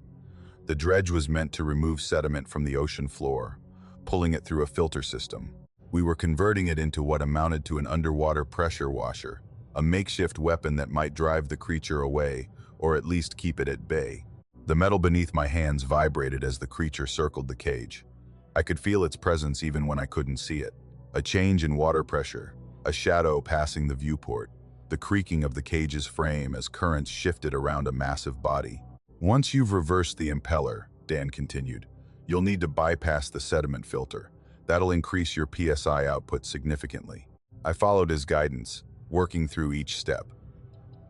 The dredge was meant to remove sediment from the ocean floor, pulling it through a filter system. We were converting it into what amounted to an underwater pressure washer, a makeshift weapon that might drive the creature away, or at least keep it at bay. The metal beneath my hands vibrated as the creature circled the cage. I could feel its presence even when I couldn't see it. A change in water pressure, a shadow passing the viewport, the creaking of the cage's frame as currents shifted around a massive body. "Once you've reversed the impeller," Dan continued, "you'll need to bypass the sediment filter. That'll increase your PSI output significantly." I followed his guidance, working through each step.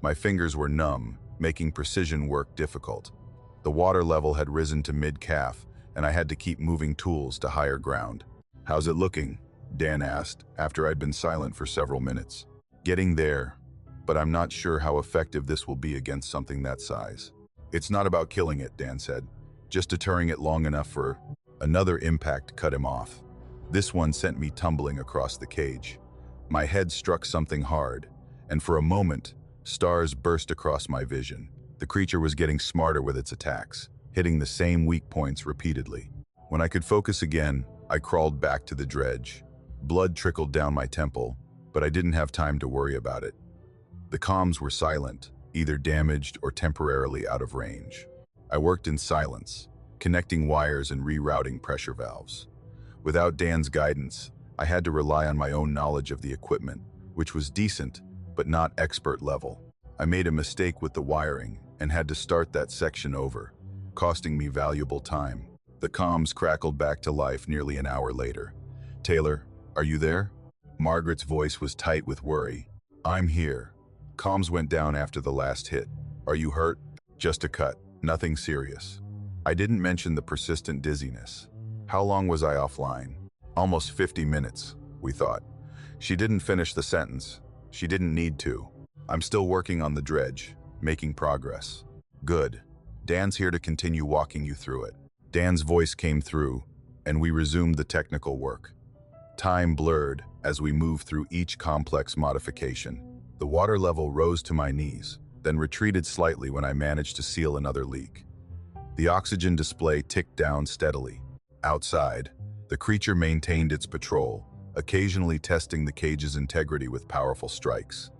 My fingers were numb, making precision work difficult. The water level had risen to mid-calf, and I had to keep moving tools to higher ground. "How's it looking?" Dan asked, after I'd been silent for several minutes. "Getting there, but I'm not sure how effective this will be against something that size." "It's not about killing it," Dan said, "just deterring it long enough for—" Another impact cut him off. This one sent me tumbling across the cage. My head struck something hard, and for a moment, stars burst across my vision. The creature was getting smarter with its attacks, hitting the same weak points repeatedly. When I could focus again, I crawled back to the dredge. Blood trickled down my temple, but I didn't have time to worry about it. The comms were silent, either damaged or temporarily out of range. I worked in silence, connecting wires and rerouting pressure valves. Without Dan's guidance, I had to rely on my own knowledge of the equipment, which was decent, but not expert level. I made a mistake with the wiring and had to start that section over, costing me valuable time. The comms crackled back to life nearly an hour later. "Taylor, are you there?" Margaret's voice was tight with worry. "I'm here." Comms went down after the last hit. "Are you hurt?" "Just a cut. Nothing serious." I didn't mention the persistent dizziness. How long was I offline? Almost 50 minutes, we thought. She didn't finish the sentence. She didn't need to. "I'm still working on the dredge, making progress." "Good. Dan's here to continue walking you through it." Dan's voice came through, and we resumed the technical work. Time blurred as we moved through each complex modification. The water level rose to my knees, then retreated slightly when I managed to seal another leak. The oxygen display ticked down steadily. Outside, the creature maintained its patrol, occasionally testing the cage's integrity with powerful strikes.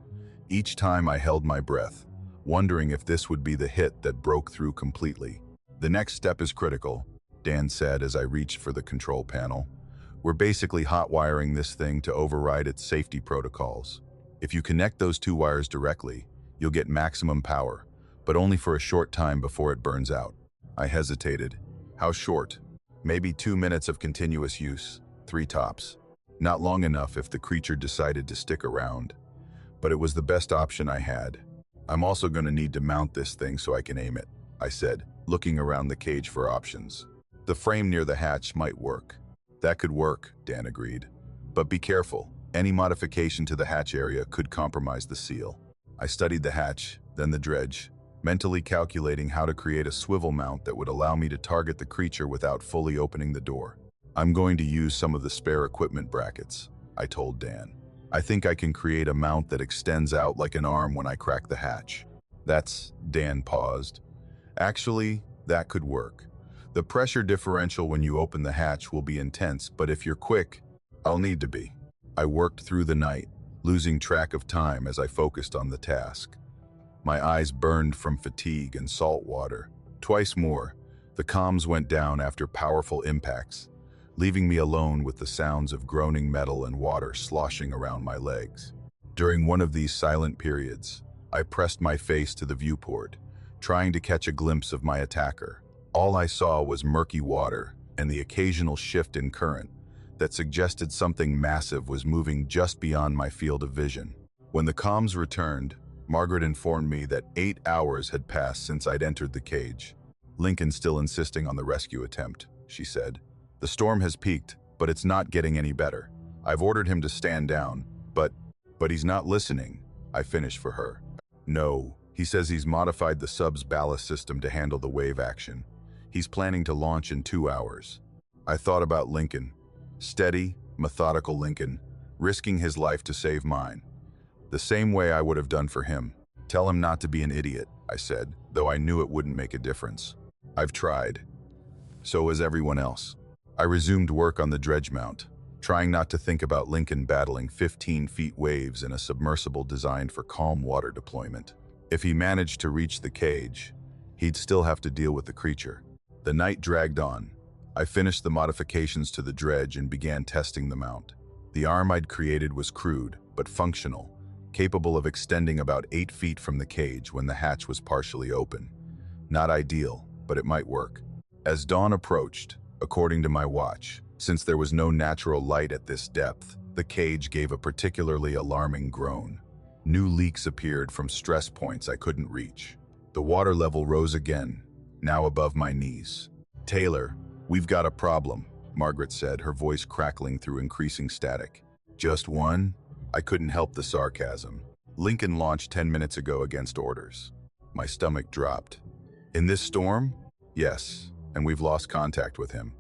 Each time I held my breath, wondering if this would be the hit that broke through completely. "The next step is critical," Dan said as I reached for the control panel. "We're basically hot-wiring this thing to override its safety protocols. If you connect those two wires directly, you'll get maximum power, but only for a short time before it burns out." I hesitated. "How short?" "Maybe 2 minutes of continuous use, 3 tops. Not long enough if the creature decided to stick around. But it was the best option I had. I'm also going to need to mount this thing so I can aim it," I said, looking around the cage for options. "The frame near the hatch might work." "That could work," Dan agreed. "But be careful. Any modification to the hatch area could compromise the seal." I studied the hatch, then the dredge, mentally calculating how to create a swivel mount that would allow me to target the creature without fully opening the door. "I'm going to use some of the spare equipment brackets," I told Dan. "I think I can create a mount that extends out like an arm when I crack the hatch." Dan paused. "Actually, that could work. The pressure differential when you open the hatch will be intense, but if you're quick, I'll need to be." I worked through the night, losing track of time as I focused on the task. My eyes burned from fatigue and salt water. Twice more, the comms went down after powerful impacts, leaving me alone with the sounds of groaning metal and water sloshing around my legs. During one of these silent periods, I pressed my face to the viewport, trying to catch a glimpse of my attacker. All I saw was murky water and the occasional shift in current that suggested something massive was moving just beyond my field of vision. When the comms returned, Margaret informed me that 8 hours had passed since I'd entered the cage. "Lincoln's still insisting on the rescue attempt," she said. "The storm has peaked, but it's not getting any better. I've ordered him to stand down, but he's not listening," I finished for her. "No, he says he's modified the sub's ballast system to handle the wave action. He's planning to launch in 2 hours." I thought about Lincoln. Steady, methodical Lincoln, risking his life to save mine. The same way I would have done for him. "Tell him not to be an idiot," I said, though I knew it wouldn't make a difference. "I've tried." So has everyone else. I resumed work on the dredge mount, trying not to think about Lincoln battling 15-feet waves in a submersible designed for calm water deployment. If he managed to reach the cage, he'd still have to deal with the creature. The night dragged on. I finished the modifications to the dredge and began testing the mount. The arm I'd created was crude, but functional, capable of extending about 8 feet from the cage when the hatch was partially open. Not ideal, but it might work. As dawn approached, according to my watch, since there was no natural light at this depth, the cage gave a particularly alarming groan. New leaks appeared from stress points I couldn't reach. The water level rose again, now above my knees. "Taylor, we've got a problem," Margaret said, her voice crackling through increasing static. "Just one?" I couldn't help the sarcasm. "Lincoln launched 10 minutes ago against orders." My stomach dropped. "In this storm?" "Yes, and we've lost contact with him.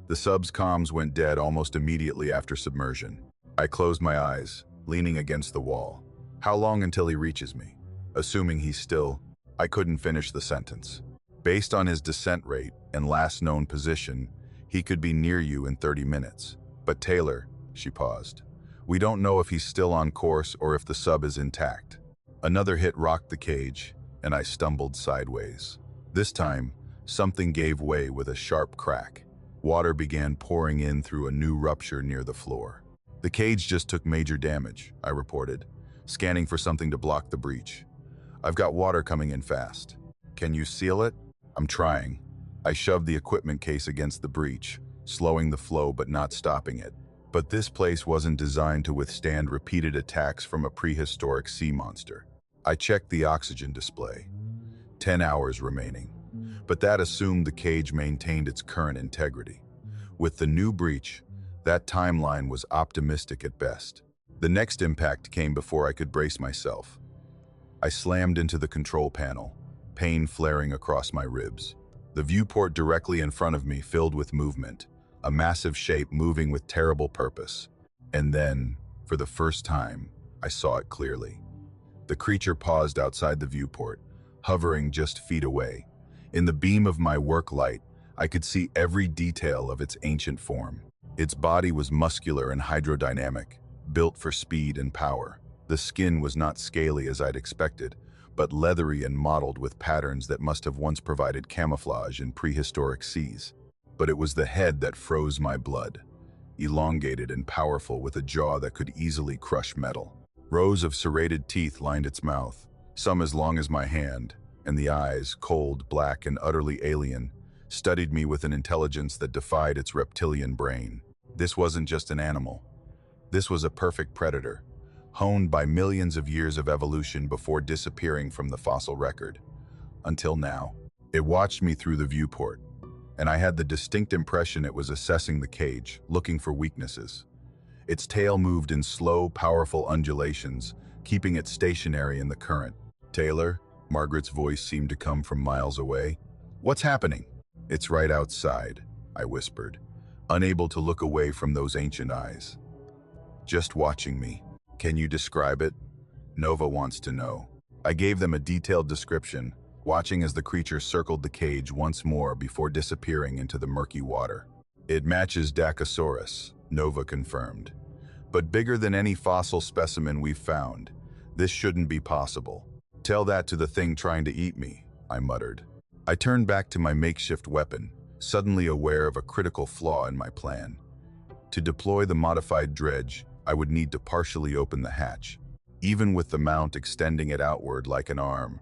The sub's comms went dead almost immediately after submersion." I closed my eyes, leaning against the wall. "How long until he reaches me? Assuming he's still—" I couldn't finish the sentence. "Based on his descent rate and last known position, he could be near you in 30 minutes. But Taylor," she paused, "we don't know if he's still on course or if the sub is intact." Another hit rocked the cage, and I stumbled sideways. This time, something gave way with a sharp crack. Water began pouring in through a new rupture near the floor. "The cage just took major damage," I reported, scanning for something to block the breach. "I've got water coming in fast." "Can you seal it?" "I'm trying. I shoved the equipment case against the breach, slowing the flow but not stopping it. But this place wasn't designed to withstand repeated attacks from a prehistoric sea monster. I checked the oxygen display. 10 hours remaining. But that assumed the cage maintained its current integrity. With the new breach, that timeline was optimistic at best. The next impact came before I could brace myself. I slammed into the control panel, pain flaring across my ribs. The viewport directly in front of me filled with movement, a massive shape moving with terrible purpose. And then, for the first time, I saw it clearly. The creature paused outside the viewport, hovering just feet away. In the beam of my work light, I could see every detail of its ancient form. Its body was muscular and hydrodynamic, built for speed and power. The skin was not scaly as I'd expected, but leathery and mottled with patterns that must have once provided camouflage in prehistoric seas. But it was the head that froze my blood, elongated and powerful with a jaw that could easily crush metal. Rows of serrated teeth lined its mouth, some as long as my hand, and the eyes, cold, black, and utterly alien, studied me with an intelligence that defied its reptilian brain. This wasn't just an animal. This was a perfect predator, honed by millions of years of evolution before disappearing from the fossil record. Until now. It watched me through the viewport, and I had the distinct impression it was assessing the cage, looking for weaknesses. Its tail moved in slow, powerful undulations, keeping it stationary in the current. "Taylor," Margaret's voice seemed to come from miles away. "What's happening?" "It's right outside," I whispered, unable to look away from those ancient eyes. "Just watching me. Can you describe it?" Nova wants to know. I gave them a detailed description, watching as the creature circled the cage once more before disappearing into the murky water. "It matches Dacosaurus," Nova confirmed. "But bigger than any fossil specimen we've found. This shouldn't be possible." "Tell that to the thing trying to eat me," I muttered. I turned back to my makeshift weapon, suddenly aware of a critical flaw in my plan. To deploy the modified dredge, I would need to partially open the hatch. Even with the mount extending it outward like an arm,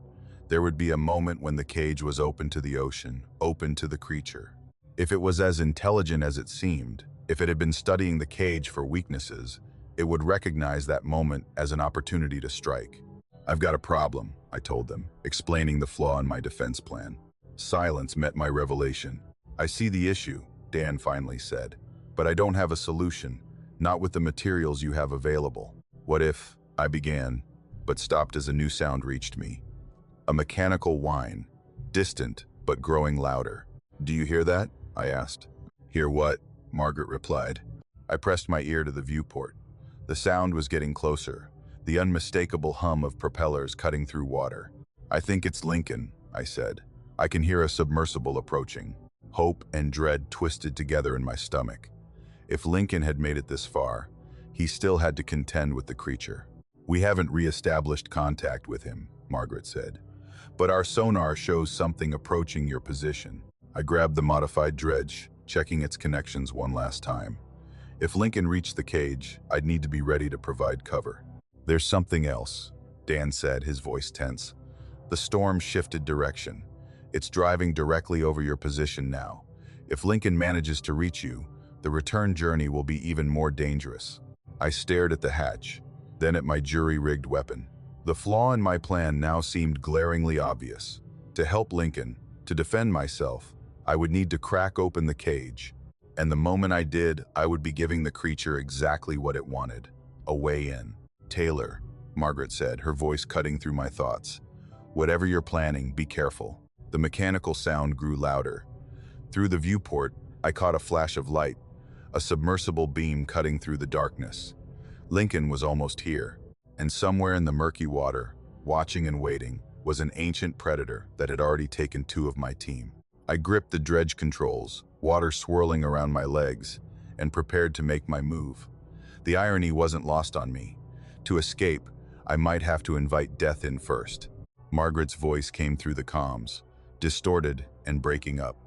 there would be a moment when the cage was open to the ocean, open to the creature. If it was as intelligent as it seemed, if it had been studying the cage for weaknesses, it would recognize that moment as an opportunity to strike. "I've got a problem," I told them, explaining the flaw in my defense plan. Silence met my revelation. "I see the issue," Dan finally said, "but I don't have a solution, not with the materials you have available." "What if," I began, but stopped as a new sound reached me. A mechanical whine, distant but growing louder. "Do you hear that?" I asked. "Hear what?" Margaret replied. I pressed my ear to the viewport. The sound was getting closer, the unmistakable hum of propellers cutting through water. "I think it's Lincoln," I said. "I can hear a submersible approaching." Hope and dread twisted together in my stomach. If Lincoln had made it this far, he still had to contend with the creature. "We haven't re-established contact with him," Margaret said. "But our sonar shows something approaching your position." I grabbed the modified dredge, checking its connections one last time. If Lincoln reached the cage, I'd need to be ready to provide cover. "There's something else," Dan said, his voice tense. "The storm shifted direction. It's driving directly over your position now. If Lincoln manages to reach you, the return journey will be even more dangerous." I stared at the hatch, then at my jury-rigged weapon. The flaw in my plan now seemed glaringly obvious. To help Lincoln, to defend myself, I would need to crack open the cage. And the moment I did, I would be giving the creature exactly what it wanted, a way in. "Taylor," Margaret said, her voice cutting through my thoughts. "Whatever you're planning, be careful." The mechanical sound grew louder. Through the viewport, I caught a flash of light, a submersible beam cutting through the darkness. Lincoln was almost here, and somewhere in the murky water, watching and waiting, was an ancient predator that had already taken 2 of my team. I gripped the dredge controls, water swirling around my legs, and prepared to make my move. The irony wasn't lost on me. To escape, I might have to invite death in first. Margaret's voice came through the comms, distorted and breaking up.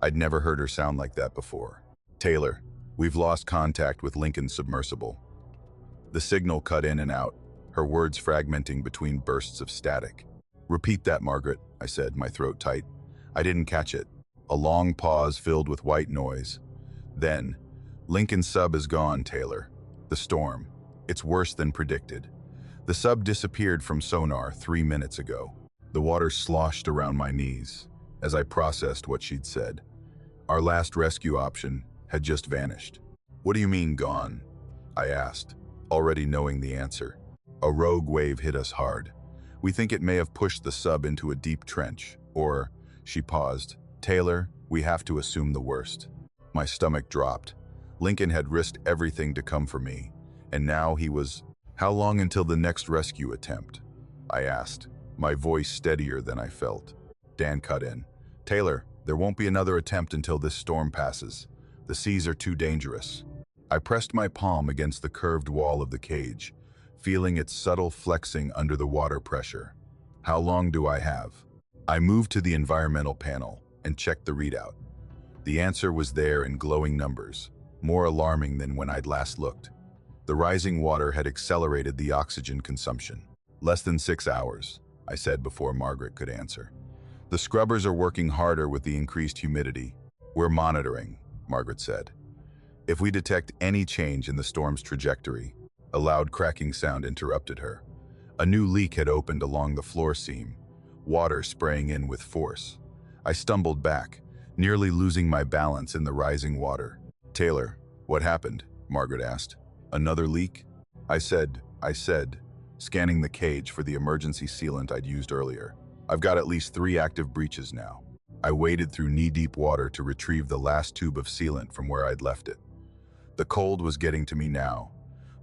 I'd never heard her sound like that before. "Taylor, we've lost contact with Lincoln's submersible." The signal cut in and out, her words fragmenting between bursts of static. "Repeat that, Margaret," I said, my throat tight. "I didn't catch it." A long pause filled with white noise. Then, "Lincoln's sub is gone, Taylor. The storm. It's worse than predicted. The sub disappeared from sonar 3 minutes ago." The water sloshed around my knees as I processed what she'd said. Our last rescue option had just vanished. "What do you mean, gone?" I asked, already knowing the answer. "A rogue wave hit us hard. We think it may have pushed the sub into a deep trench, or..." She paused. "Taylor, we have to assume the worst." My stomach dropped. Lincoln had risked everything to come for me, and now he was... "How long until the next rescue attempt?" I asked, my voice steadier than I felt. Dan cut in. "Taylor, there won't be another attempt until this storm passes. The seas are too dangerous." I pressed my palm against the curved wall of the cage, feeling its subtle flexing under the water pressure. "How long do I have?" I moved to the environmental panel and checked the readout. The answer was there in glowing numbers, more alarming than when I'd last looked. The rising water had accelerated the oxygen consumption. "Less than 6 hours," I said before Margaret could answer. "The scrubbers are working harder with the increased humidity." "We're monitoring," Margaret said. "If we detect any change in the storm's trajectory..." A loud cracking sound interrupted her. A new leak had opened along the floor seam, water spraying in with force. I stumbled back, nearly losing my balance in the rising water. "Taylor, what happened?" Margaret asked. "Another leak?" I said, scanning the cage for the emergency sealant I'd used earlier. "I've got at least 3 active breaches now." I waded through knee-deep water to retrieve the last tube of sealant from where I'd left it. The cold was getting to me now,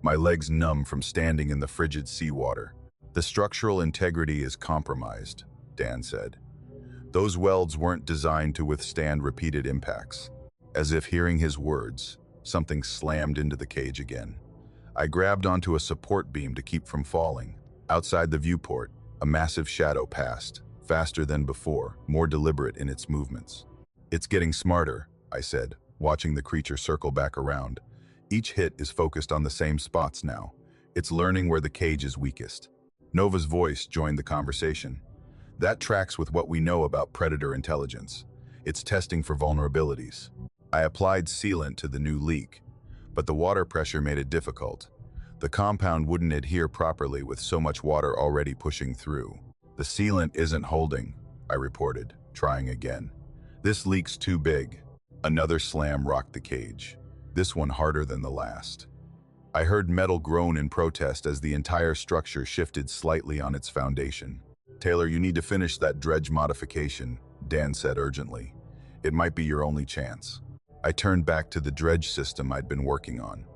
my legs numb from standing in the frigid seawater. "The structural integrity is compromised," Dan said. "Those welds weren't designed to withstand repeated impacts." As if hearing his words, something slammed into the cage again. I grabbed onto a support beam to keep from falling. Outside the viewport, a massive shadow passed, faster than before, more deliberate in its movements. "It's getting smarter," I said, watching the creature circle back around. "Each hit is focused on the same spots now. It's learning where the cage is weakest." Nova's voice joined the conversation. "That tracks with what we know about predator intelligence. It's testing for vulnerabilities." I applied sealant to the new leak, but the water pressure made it difficult. The compound wouldn't adhere properly with so much water already pushing through. "The sealant isn't holding," I reported, trying again. "This leak's too big." Another slam rocked the cage, this one harder than the last. I heard metal groan in protest as the entire structure shifted slightly on its foundation. "Taylor, you need to finish that dredge modification," Dan said urgently. "It might be your only chance." I turned back to the dredge system I'd been working on.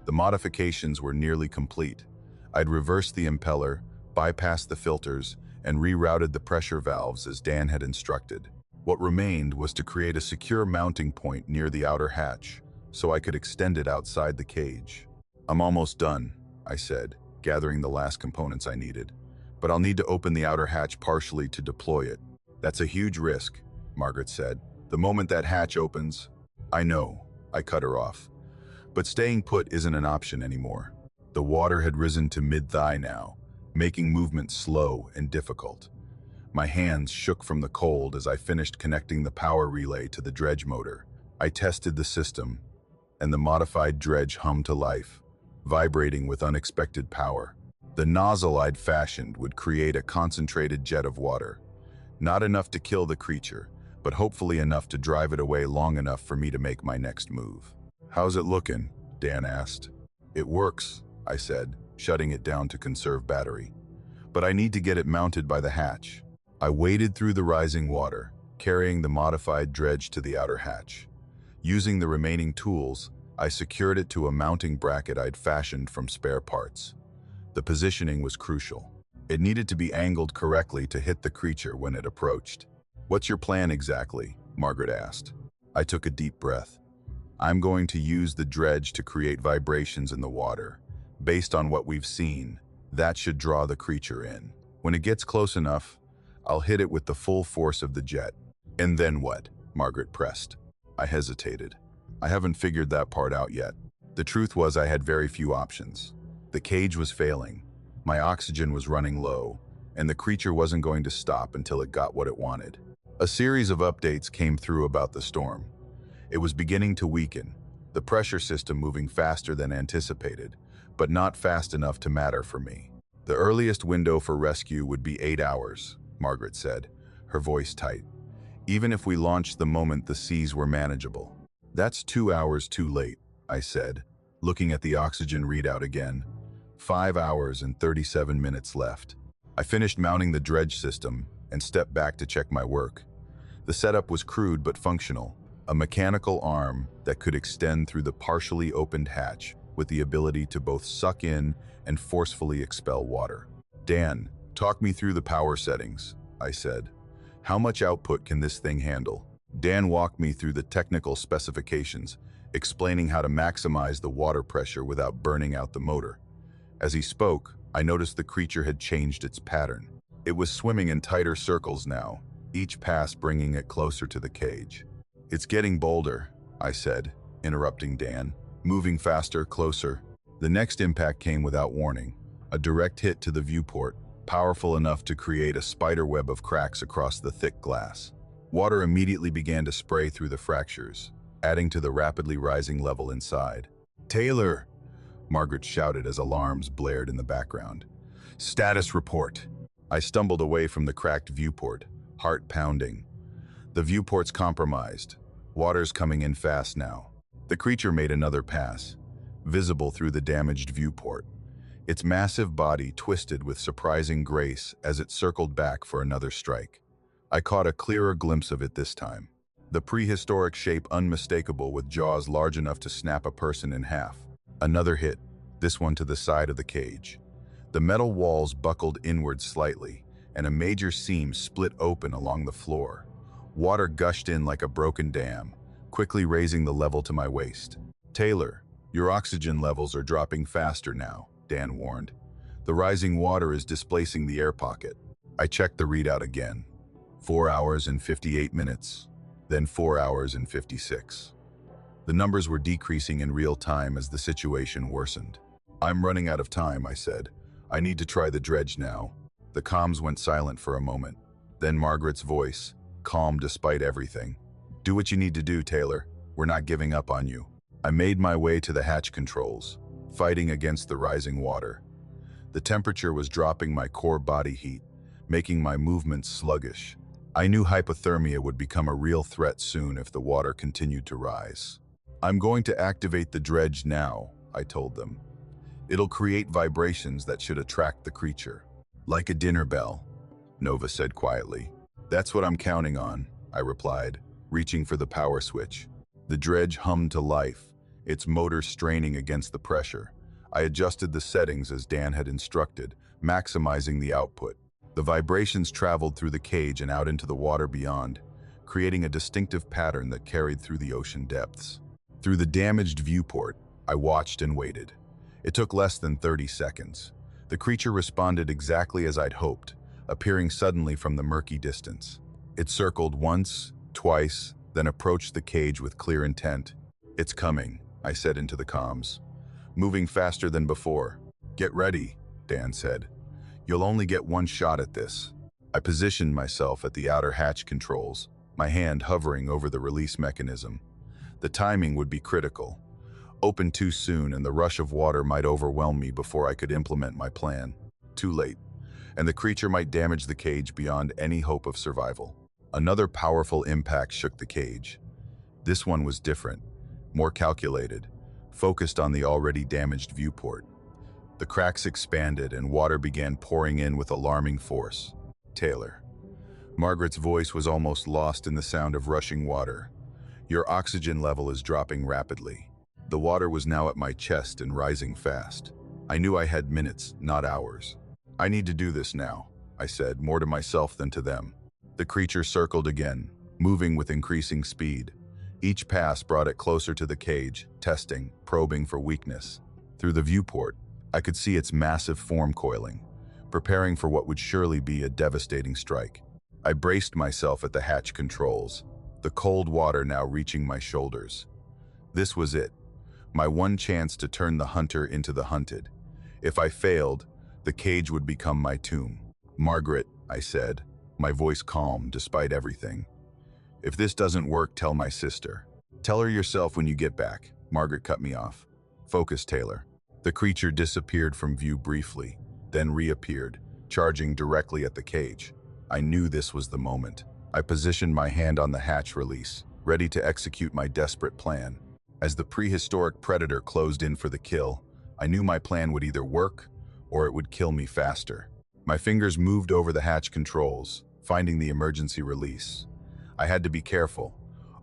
The modifications were nearly complete. I'd reversed the impeller, bypassed the filters, and rerouted the pressure valves as Dan had instructed. What remained was to create a secure mounting point near the outer hatch, so I could extend it outside the cage. "I'm almost done," I said, gathering the last components I needed. "But I'll need to open the outer hatch partially to deploy it." "That's a huge risk," Margaret said. "The moment that hatch opens..." "I know," I cut her off. "But staying put isn't an option anymore." The water had risen to mid-thigh now, making movement slow and difficult. My hands shook from the cold as I finished connecting the power relay to the dredge motor. I tested the system, and the modified dredge hummed to life, vibrating with unexpected power. The nozzle I'd fashioned would create a concentrated jet of water. Not enough to kill the creature, but hopefully enough to drive it away long enough for me to make my next move. "How's it looking?" Dan asked. "It works," I said, shutting it down to conserve battery. "But I need to get it mounted by the hatch." I waded through the rising water, carrying the modified dredge to the outer hatch. Using the remaining tools, I secured it to a mounting bracket I'd fashioned from spare parts. The positioning was crucial. It needed to be angled correctly to hit the creature when it approached. "What's your plan exactly?" Margaret asked. I took a deep breath. "I'm going to use the dredge to create vibrations in the water. Based on what we've seen, that should draw the creature in. When it gets close enough, I'll hit it with the full force of the jet." "And then what?" Margaret pressed. I hesitated. I haven't figured that part out yet. The truth was I had very few options. The cage was failing, my oxygen was running low, and the creature wasn't going to stop until it got what it wanted. A series of updates came through about the storm. It was beginning to weaken, the pressure system moving faster than anticipated, but not fast enough to matter for me. The earliest window for rescue would be 8 hours, Margaret said, her voice tight. Even if we launched the moment the seas were manageable. That's 2 hours too late, I said, looking at the oxygen readout again. 5 hours and 37 minutes left. I finished mounting the dredge system and stepped back to check my work. The setup was crude but functional, a mechanical arm that could extend through the partially opened hatch with the ability to both suck in and forcefully expel water. Dan, talk me through the power settings, I said. How much output can this thing handle? Dan walked me through the technical specifications, explaining how to maximize the water pressure without burning out the motor. As he spoke, I noticed the creature had changed its pattern. It was swimming in tighter circles now, each pass bringing it closer to the cage. It's getting bolder, I said, interrupting Dan, moving faster, closer. The next impact came without warning, a direct hit to the viewport, powerful enough to create a spiderweb of cracks across the thick glass. Water immediately began to spray through the fractures, adding to the rapidly rising level inside. "Taylor!" Margaret shouted as alarms blared in the background. "Status report." I stumbled away from the cracked viewport, heart pounding. The viewport's compromised. Water's coming in fast now. The creature made another pass, visible through the damaged viewport. Its massive body twisted with surprising grace as it circled back for another strike. I caught a clearer glimpse of it this time. The prehistoric shape unmistakable with jaws large enough to snap a person in half. Another hit, this one to the side of the cage. The metal walls buckled inward slightly, and a major seam split open along the floor. Water gushed in like a broken dam, quickly raising the level to my waist. "Taylor, your oxygen levels are dropping faster now," Dan warned. "The rising water is displacing the air pocket." I checked the readout again. 4 hours and 58 minutes, then 4 hours and 56. The numbers were decreasing in real time as the situation worsened. "I'm running out of time," I said. "I need to try the dredge now." The comms went silent for a moment. Then Margaret's voice, calm despite everything. "Do what you need to do, Taylor. We're not giving up on you." I made my way to the hatch controls, fighting against the rising water. The temperature was dropping my core body heat, making my movements sluggish. I knew hypothermia would become a real threat soon if the water continued to rise. "I'm going to activate the dredge now," I told them. "It'll create vibrations that should attract the creature." "Like a dinner bell," Nova said quietly. "That's what I'm counting on," I replied, reaching for the power switch. The dredge hummed to life, its motor straining against the pressure. I adjusted the settings as Dan had instructed, maximizing the output. The vibrations traveled through the cage and out into the water beyond, creating a distinctive pattern that carried through the ocean depths. Through the damaged viewport, I watched and waited. It took less than 30 seconds. The creature responded exactly as I'd hoped, appearing suddenly from the murky distance. It circled once, twice, then approached the cage with clear intent. "It's coming," I said into the comms. "Moving faster than before." "Get ready," Dan said. "You'll only get one shot at this." I positioned myself at the outer hatch controls, my hand hovering over the release mechanism. The timing would be critical. Open too soon and the rush of water might overwhelm me before I could implement my plan. Too late, and the creature might damage the cage beyond any hope of survival. Another powerful impact shook the cage. This one was different, more calculated, focused on the already damaged viewport. The cracks expanded and water began pouring in with alarming force. "Taylor." Margaret's voice was almost lost in the sound of rushing water. "Your oxygen level is dropping rapidly." The water was now at my chest and rising fast. I knew I had minutes, not hours. "I need to do this now," I said, more to myself than to them. The creature circled again, moving with increasing speed. Each pass brought it closer to the cage, testing, probing for weakness. Through the viewport, I could see its massive form coiling, preparing for what would surely be a devastating strike. I braced myself at the hatch controls, the cold water now reaching my shoulders. This was it, my one chance to turn the hunter into the hunted. If I failed, the cage would become my tomb. "Margaret," I said, my voice calm despite everything. "If this doesn't work, tell my sister." "Tell her yourself when you get back," Margaret cut me off. "Focus, Taylor." The creature disappeared from view briefly, then reappeared, charging directly at the cage. I knew this was the moment. I positioned my hand on the hatch release, ready to execute my desperate plan. As the prehistoric predator closed in for the kill, I knew my plan would either work or it would kill me faster. My fingers moved over the hatch controls, finding the emergency release. I had to be careful,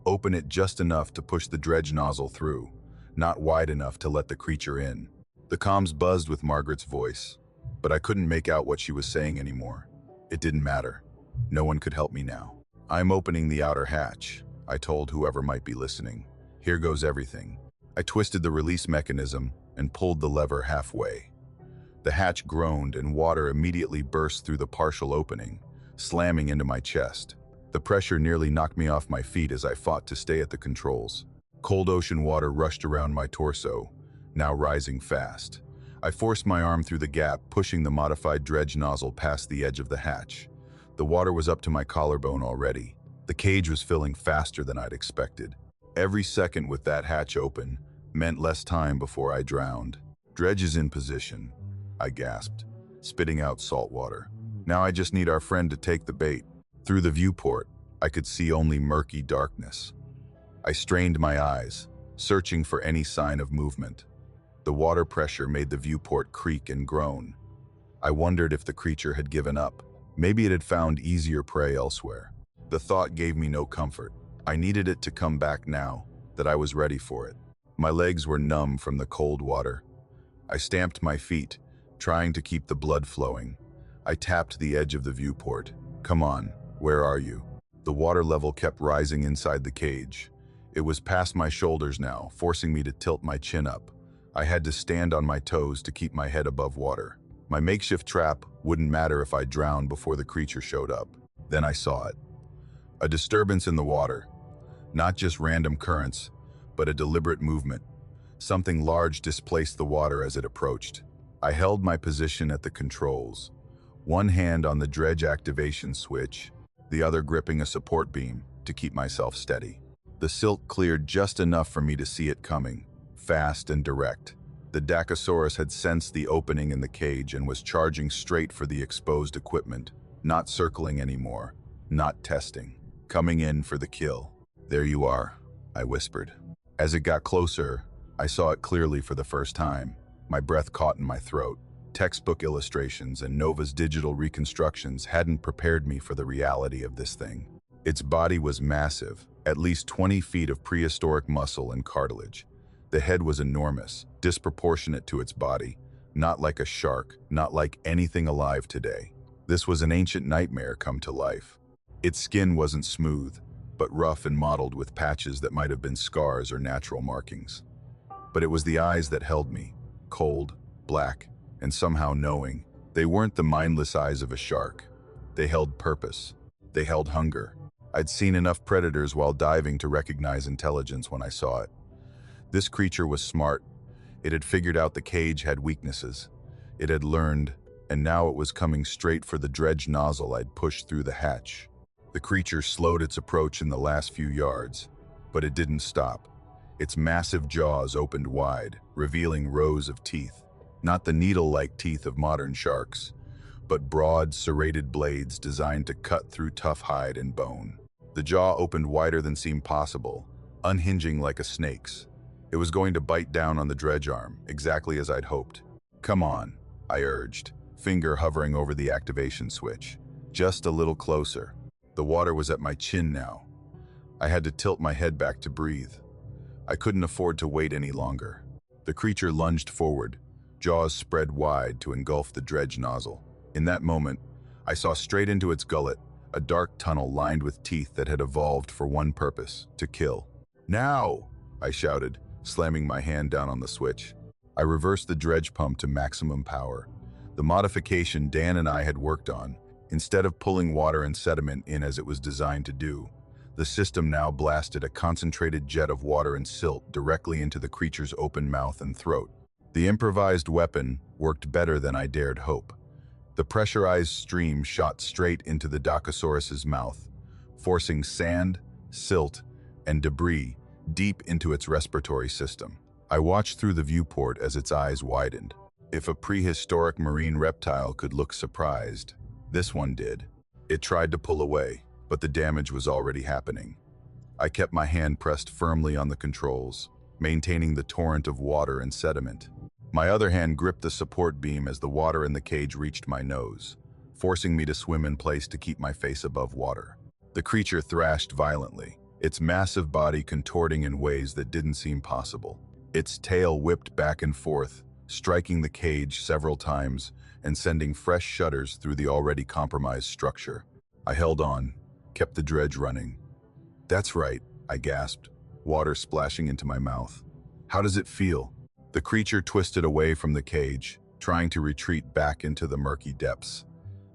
open it just enough to push the dredge nozzle through, not wide enough to let the creature in. The comms buzzed with Margaret's voice, but I couldn't make out what she was saying anymore. It didn't matter. No one could help me now. "I'm opening the outer hatch," I told whoever might be listening. "Here goes everything." I twisted the release mechanism and pulled the lever halfway. The hatch groaned and water immediately burst through the partial opening, slamming into my chest. The pressure nearly knocked me off my feet as I fought to stay at the controls. Cold ocean water rushed around my torso, now rising fast. I forced my arm through the gap, pushing the modified dredge nozzle past the edge of the hatch. The water was up to my collarbone already. The cage was filling faster than I'd expected. Every second with that hatch open meant less time before I drowned. "Dredge is in position," I gasped, spitting out salt water. "Now I just need our friend to take the bait." Through the viewport, I could see only murky darkness. I strained my eyes, searching for any sign of movement. The water pressure made the viewport creak and groan. I wondered if the creature had given up. Maybe it had found easier prey elsewhere. The thought gave me no comfort. I needed it to come back now, that I was ready for it. My legs were numb from the cold water. I stamped my feet, trying to keep the blood flowing. I tapped the edge of the viewport. "Come on, where are you?" The water level kept rising inside the cage. It was past my shoulders now, forcing me to tilt my chin up. I had to stand on my toes to keep my head above water. My makeshift trap wouldn't matter if I drowned before the creature showed up. Then I saw it. A disturbance in the water. Not just random currents, but a deliberate movement. Something large displaced the water as it approached. I held my position at the controls, one hand on the dredge activation switch, the other gripping a support beam to keep myself steady. The silt cleared just enough for me to see it coming, fast and direct. The Dacosaurus had sensed the opening in the cage and was charging straight for the exposed equipment, not circling anymore, not testing, coming in for the kill. "There you are," I whispered. As it got closer, I saw it clearly for the first time. My breath caught in my throat. Textbook illustrations and Nova's digital reconstructions hadn't prepared me for the reality of this thing. Its body was massive, at least 20 feet of prehistoric muscle and cartilage. The head was enormous, disproportionate to its body, not like a shark, not like anything alive today. This was an ancient nightmare come to life. Its skin wasn't smooth, but rough and mottled with patches that might have been scars or natural markings. But it was the eyes that held me, cold, black, and somehow knowing. They weren't the mindless eyes of a shark. They held purpose. They held hunger. I'd seen enough predators while diving to recognize intelligence when I saw it. This creature was smart. It had figured out the cage had weaknesses. It had learned, and now it was coming straight for the dredge nozzle I'd pushed through the hatch. The creature slowed its approach in the last few yards, but it didn't stop. Its massive jaws opened wide, revealing rows of teeth. Not the needle-like teeth of modern sharks, but broad, serrated blades designed to cut through tough hide and bone. The jaw opened wider than seemed possible, unhinging like a snake's. It was going to bite down on the dredge arm, exactly as I'd hoped. "Come on," I urged, finger hovering over the activation switch. Just a little closer. The water was at my chin now. I had to tilt my head back to breathe. I couldn't afford to wait any longer. The creature lunged forward, jaws spread wide to engulf the dredge nozzle. In that moment, I saw straight into its gullet, a dark tunnel lined with teeth that had evolved for one purpose, to kill. "Now!" I shouted, slamming my hand down on the switch. I reversed the dredge pump to maximum power, the modification Dan and I had worked on. Instead of pulling water and sediment in as it was designed to do, the system now blasted a concentrated jet of water and silt directly into the creature's open mouth and throat. The improvised weapon worked better than I dared hope. The pressurized stream shot straight into the Dacosaurus's mouth, forcing sand, silt, and debris deep into its respiratory system. I watched through the viewport as its eyes widened. If a prehistoric marine reptile could look surprised, this one did. It tried to pull away, but the damage was already happening. I kept my hand pressed firmly on the controls, maintaining the torrent of water and sediment. My other hand gripped the support beam as the water in the cage reached my nose, forcing me to swim in place to keep my face above water. The creature thrashed violently, its massive body contorting in ways that didn't seem possible. Its tail whipped back and forth, striking the cage several times and sending fresh shudders through the already compromised structure. I held on, kept the dredge running. "That's right," I gasped, water splashing into my mouth. "How does it feel?" The creature twisted away from the cage, trying to retreat back into the murky depths.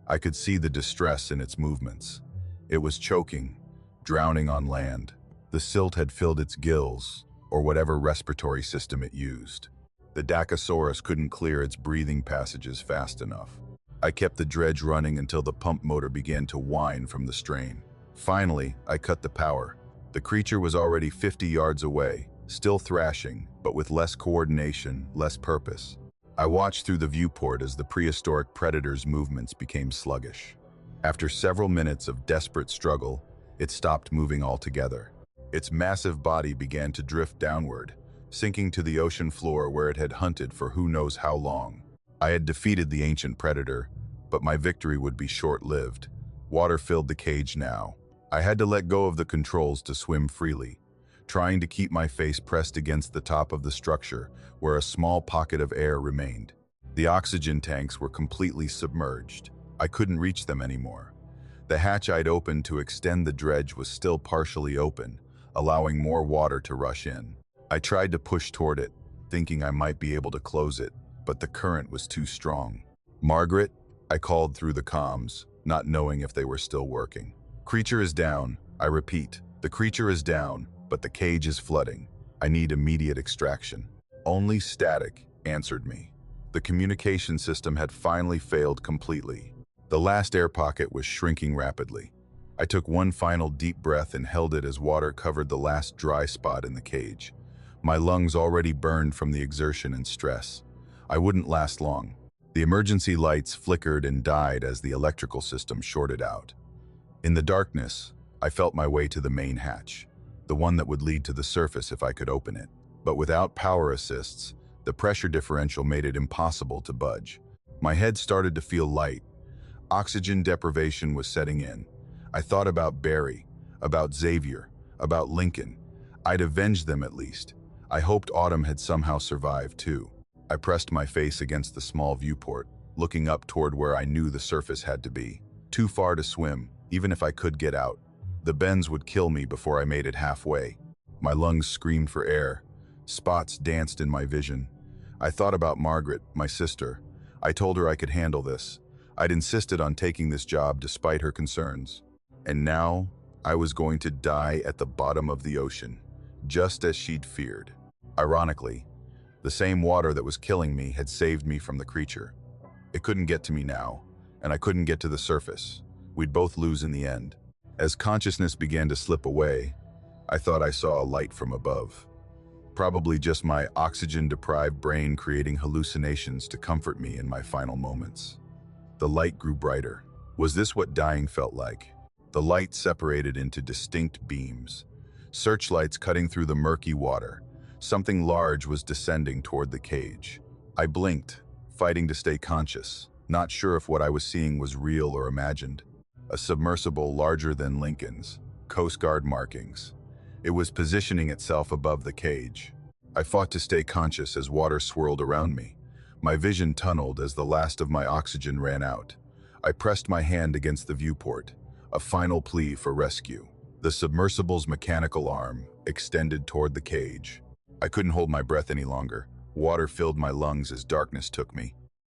I could see the distress in its movements. It was choking, drowning on land. The silt had filled its gills, or whatever respiratory system it used. The Dacosaurus couldn't clear its breathing passages fast enough. I kept the dredge running until the pump motor began to whine from the strain. Finally, I cut the power. The creature was already 50 yards away, still thrashing, but with less coordination, less purpose. I watched through the viewport as the prehistoric predator's movements became sluggish. After several minutes of desperate struggle, it stopped moving altogether. Its massive body began to drift downward, sinking to the ocean floor where it had hunted for who knows how long. I had defeated the ancient predator, but my victory would be short-lived. Water filled the cage now. I had to let go of the controls to swim freely, trying to keep my face pressed against the top of the structure where a small pocket of air remained. The oxygen tanks were completely submerged. I couldn't reach them anymore. The hatch I'd opened to extend the dredge was still partially open, allowing more water to rush in. I tried to push toward it, thinking I might be able to close it, but the current was too strong. "Margaret," I called through the comms, not knowing if they were still working. "Creature is down. I repeat, the creature is down, but the cage is flooding. I need immediate extraction." Only static answered me. The communication system had finally failed completely. The last air pocket was shrinking rapidly. I took one final deep breath and held it as water covered the last dry spot in the cage. My lungs already burned from the exertion and stress. I wouldn't last long. The emergency lights flickered and died as the electrical system shorted out. In the darkness, I felt my way to the main hatch, the one that would lead to the surface if I could open it. But without power assists, the pressure differential made it impossible to budge. My head started to feel light. Oxygen deprivation was setting in. I thought about Barry, about Xavier, about Lincoln. I'd avenged them at least. I hoped Autumn had somehow survived too. I pressed my face against the small viewport, looking up toward where I knew the surface had to be. Too far to swim, even if I could get out. The bends would kill me before I made it halfway. My lungs screamed for air. Spots danced in my vision. I thought about Margaret, my sister. I told her I could handle this. I'd insisted on taking this job despite her concerns. And now, I was going to die at the bottom of the ocean, just as she'd feared. Ironically, the same water that was killing me had saved me from the creature. It couldn't get to me now, and I couldn't get to the surface. We'd both lose in the end. As consciousness began to slip away, I thought I saw a light from above. Probably just my oxygen-deprived brain creating hallucinations to comfort me in my final moments. The light grew brighter. Was this what dying felt like? The light separated into distinct beams, searchlights cutting through the murky water. Something large was descending toward the cage. I blinked, fighting to stay conscious, not sure if what I was seeing was real or imagined. A submersible larger than Lincoln's, Coast Guard markings. It was positioning itself above the cage. I fought to stay conscious as water swirled around me. My vision tunneled as the last of my oxygen ran out. I pressed my hand against the viewport, a final plea for rescue. The submersible's mechanical arm extended toward the cage. I couldn't hold my breath any longer. Water filled my lungs as darkness took me.